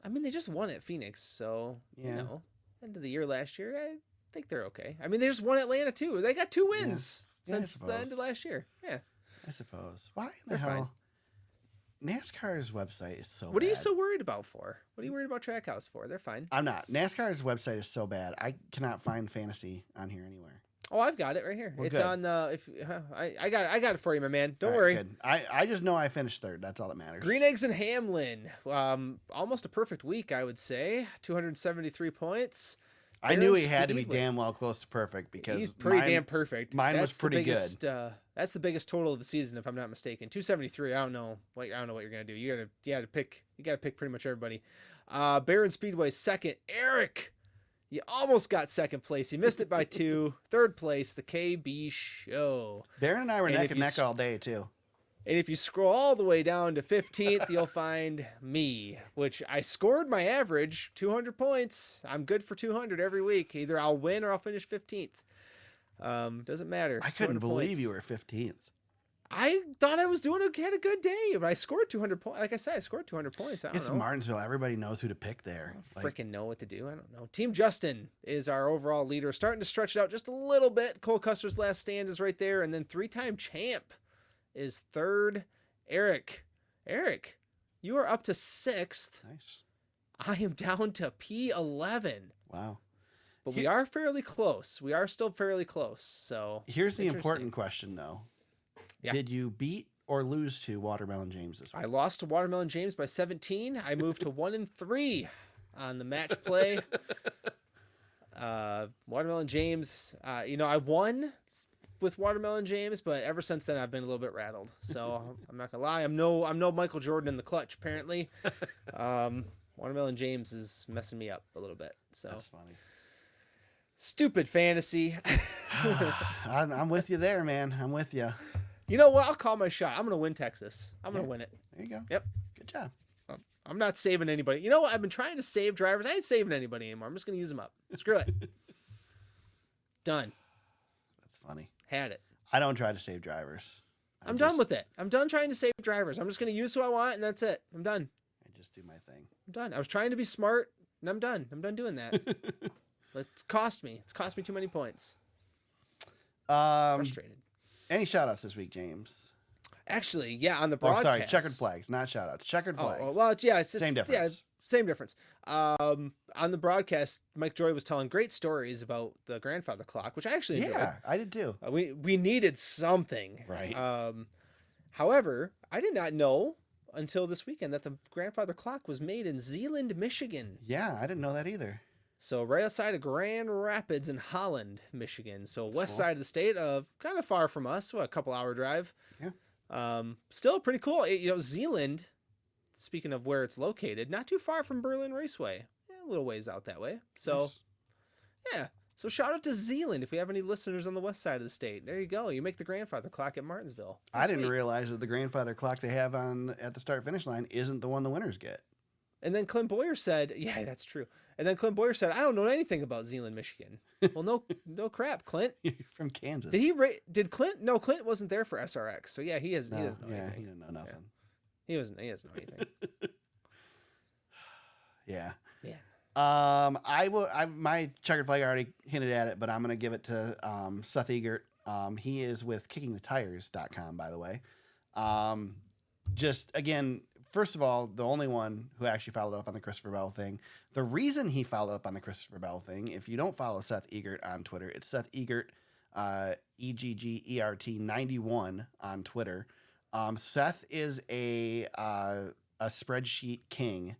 Speaker 3: I mean, they just won at Phoenix, so you know, end of the year last year, I think they're okay. I mean, they just won Atlanta too. They got 2 wins since the end of last year. Yeah,
Speaker 2: I suppose. Why in the hell? Fine. NASCAR's website is so bad.
Speaker 3: What are you so worried about for? What are you worried about Trackhouse for? They're fine.
Speaker 2: I'm not. NASCAR's website is so bad. I cannot find fantasy on here anywhere.
Speaker 3: Oh, I've got it right here.
Speaker 2: Well,
Speaker 3: it's
Speaker 2: good.
Speaker 3: On the I got it for you, my man. Don't worry.
Speaker 2: Good. I just know I finished 3rd. That's all that matters.
Speaker 3: Green Eggs and Hamlin. Almost a perfect week, I would say. 273 points.
Speaker 2: I knew he had to be damn well close to perfect because
Speaker 3: he's pretty damn perfect.
Speaker 2: Mine was pretty good.
Speaker 3: That's the biggest total of the season, if I'm not mistaken. 273. I don't know what you're gonna do. You gotta pick pretty much everybody. Byron Speedway 2nd. Aric, you almost got 2nd place. You missed it by 2. 3rd place, the KB Show.
Speaker 2: Byron and I were neck and neck all day too.
Speaker 3: And if you scroll all the way down to 15th, you'll find me, which I scored my average 200 points. I'm good for 200 every week. Either I'll win or I'll finish 15th. Doesn't matter.
Speaker 2: I couldn't believe you were 15th.
Speaker 3: I thought I was had a good day, but I scored 200 points. Like I said, I scored 200 points.
Speaker 2: It's Martinsville. Everybody knows who to pick there.
Speaker 3: I don't freaking know what to do. I don't know. Team Justin is our overall leader. Starting to stretch it out just a little bit. Cole Custer's last stand is right there. And then 3-time champ is 3rd. Aric, you are up to 6th.
Speaker 2: Nice.
Speaker 3: I am down to P11.
Speaker 2: Wow.
Speaker 3: But we are fairly close. We are still fairly close. So
Speaker 2: here's the important question, though.
Speaker 3: Yeah.
Speaker 2: Did you beat or lose to Watermelon James this week?
Speaker 3: I lost to Watermelon James by 17. I moved to 1-3 on the match play. Watermelon James, I won with Watermelon James, but ever since then I've been a little bit rattled. So I'm not gonna lie, I'm no Michael Jordan in the clutch apparently. Watermelon James is messing me up a little bit. So
Speaker 2: that's funny.
Speaker 3: Stupid fantasy.
Speaker 2: I'm with you there, man. I'm with you.
Speaker 3: You know what? I'll call my shot. I'm gonna win Texas. I'm gonna win it.
Speaker 2: There you go.
Speaker 3: Yep.
Speaker 2: Good job.
Speaker 3: I'm not saving anybody. You know what? I've been trying to save drivers. I ain't saving anybody anymore. I'm just gonna use them up. Screw it. Done.
Speaker 2: That's funny.
Speaker 3: Had it.
Speaker 2: I don't try to save drivers.
Speaker 3: I'm done with it. I'm done trying to save drivers. I'm just going to use who I want, and that's it. I'm done.
Speaker 2: I just do my thing.
Speaker 3: I'm done. I was trying to be smart, and I'm done. I'm done doing that. It's cost me. It's cost me too many points. Frustrated.
Speaker 2: Any shout-outs this week, James?
Speaker 3: Actually, yeah, on the broadcast.
Speaker 2: Oh, sorry, Checkered Flags, not shout-outs. Checkered Flags.
Speaker 3: Oh, well, yeah. It's
Speaker 2: same difference.
Speaker 3: Yeah, same difference. On the broadcast, Mike Joy was telling great stories about the grandfather clock, which I actually enjoyed.
Speaker 2: Yeah, I did too.
Speaker 3: We needed something.
Speaker 2: Right.
Speaker 3: However, I did not know until this weekend that the grandfather clock was made in Zeeland, Michigan.
Speaker 2: Yeah, I didn't know that either.
Speaker 3: So right outside of Grand Rapids in Holland, Michigan. So west side of the state, kind of far from us, a couple-hour drive.
Speaker 2: Yeah.
Speaker 3: Still pretty cool. Zeeland, speaking of where it's located, not too far from Berlin Raceway. Yeah, a little ways out that way. So,
Speaker 2: nice.
Speaker 3: Yeah. So shout out to Zeeland if we have any listeners on the west side of the state. There you go. You make the grandfather clock at Martinsville.
Speaker 2: I didn't realize that the grandfather clock they have at the start-finish line isn't the one the winners get.
Speaker 3: And then Clint Boyer said, yeah, that's true. And then Clint Boyer said, I don't know anything about Zeeland, Michigan. Well, no crap, Clint.
Speaker 2: You're from Kansas.
Speaker 3: Did Clint? No, Clint wasn't there for SRX. So yeah, he doesn't know anything.
Speaker 2: He didn't know nothing.
Speaker 3: Yeah. He doesn't know anything.
Speaker 2: Yeah.
Speaker 3: Yeah.
Speaker 2: My checkered flag, I already hinted at it, but I'm going to give it to Seth Egert. He is with kickingthetires.com, by the way. Just again, first of all, the only one who actually followed up on the Christopher Bell thing. The reason he followed up on the Christopher Bell thing, if you don't follow Seth Egert on Twitter, it's Seth Egert EGGERT91 on Twitter. Seth is a spreadsheet king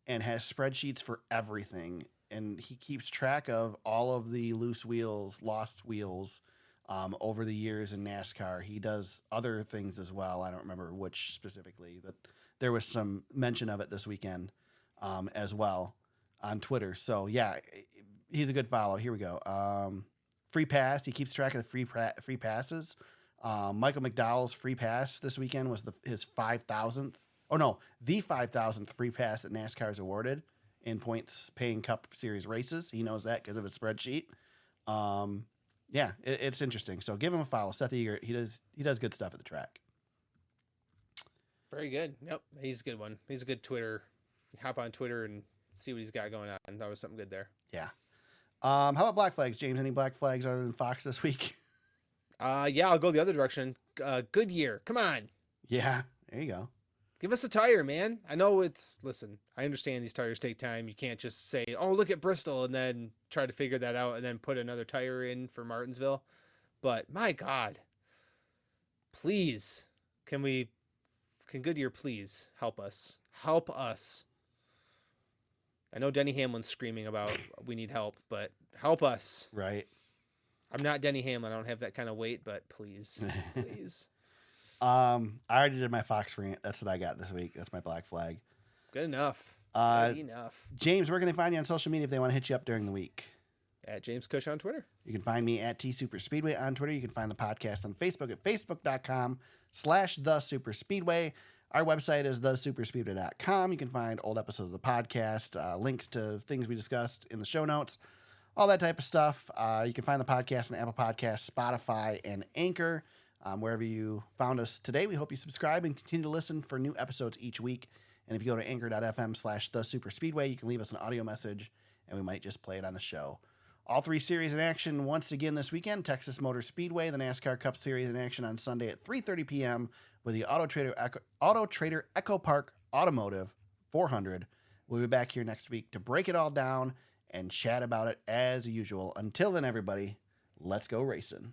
Speaker 2: and has spreadsheets for everything. And he keeps track of all of the loose wheels, lost wheels over the years in NASCAR. He does other things as well. I don't remember which specifically, but there was some mention of it this weekend as well on Twitter. So, yeah, he's a good follow. Here we go. Free pass. He keeps track of the free passes. Michael McDowell's free pass this weekend was his 5,000th. Oh, no, the 5,000th free pass that NASCAR is awarded in points paying Cup Series races. He knows that because of his spreadsheet. Yeah, it's interesting. So give him a follow. Seth Eager, he does good stuff at the track.
Speaker 3: Very good. Yep, he's a good one. He's a good Twitter. Hop on Twitter and see what he's got going on. That was something good there.
Speaker 2: Yeah. How about black flags, James? Any black flags other than Fox this week?
Speaker 3: Yeah, I'll go the other direction. Goodyear, come on.
Speaker 2: Yeah, there you go.
Speaker 3: Give us a tire, man. I know listen, I understand these tires take time. You can't just say, oh, look at Bristol and then try to figure that out and then put another tire in for Martinsville. But my God, please, can Goodyear please help us? Help us. I know Denny Hamlin's screaming about we need help, but help us.
Speaker 2: Right.
Speaker 3: I'm not Denny Hamlin. I don't have that kind of weight, but please, please.
Speaker 2: I already did my Fox rant. That's what I got this week. That's my black flag.
Speaker 3: Good enough. Good enough.
Speaker 2: James, where can they find you on social media if they want to hit you up during the week?
Speaker 3: At James Cush on Twitter.
Speaker 2: You can find me at TSuperspeedway on Twitter. You can find the podcast on Facebook at facebook.com/TheSuperspeedway. Our website is thesuperspeedway.com. You can find old episodes of the podcast, links to things we discussed in the show notes, all that type of stuff. You can find the podcast on Apple Podcasts, Spotify, and Anchor. Wherever you found us today, we hope you subscribe and continue to listen for new episodes each week. And if you go to anchor.fm/thesuperspeedway, you can leave us an audio message and we might just play it on the show. All three series in action once again this weekend. Texas Motor Speedway, the NASCAR Cup Series in action on Sunday at 3:30 p.m. with the Autotrader EchoPark Automotive 400. We'll be back here next week to break it all down and chat about it as usual. Until then, everybody, let's go racing.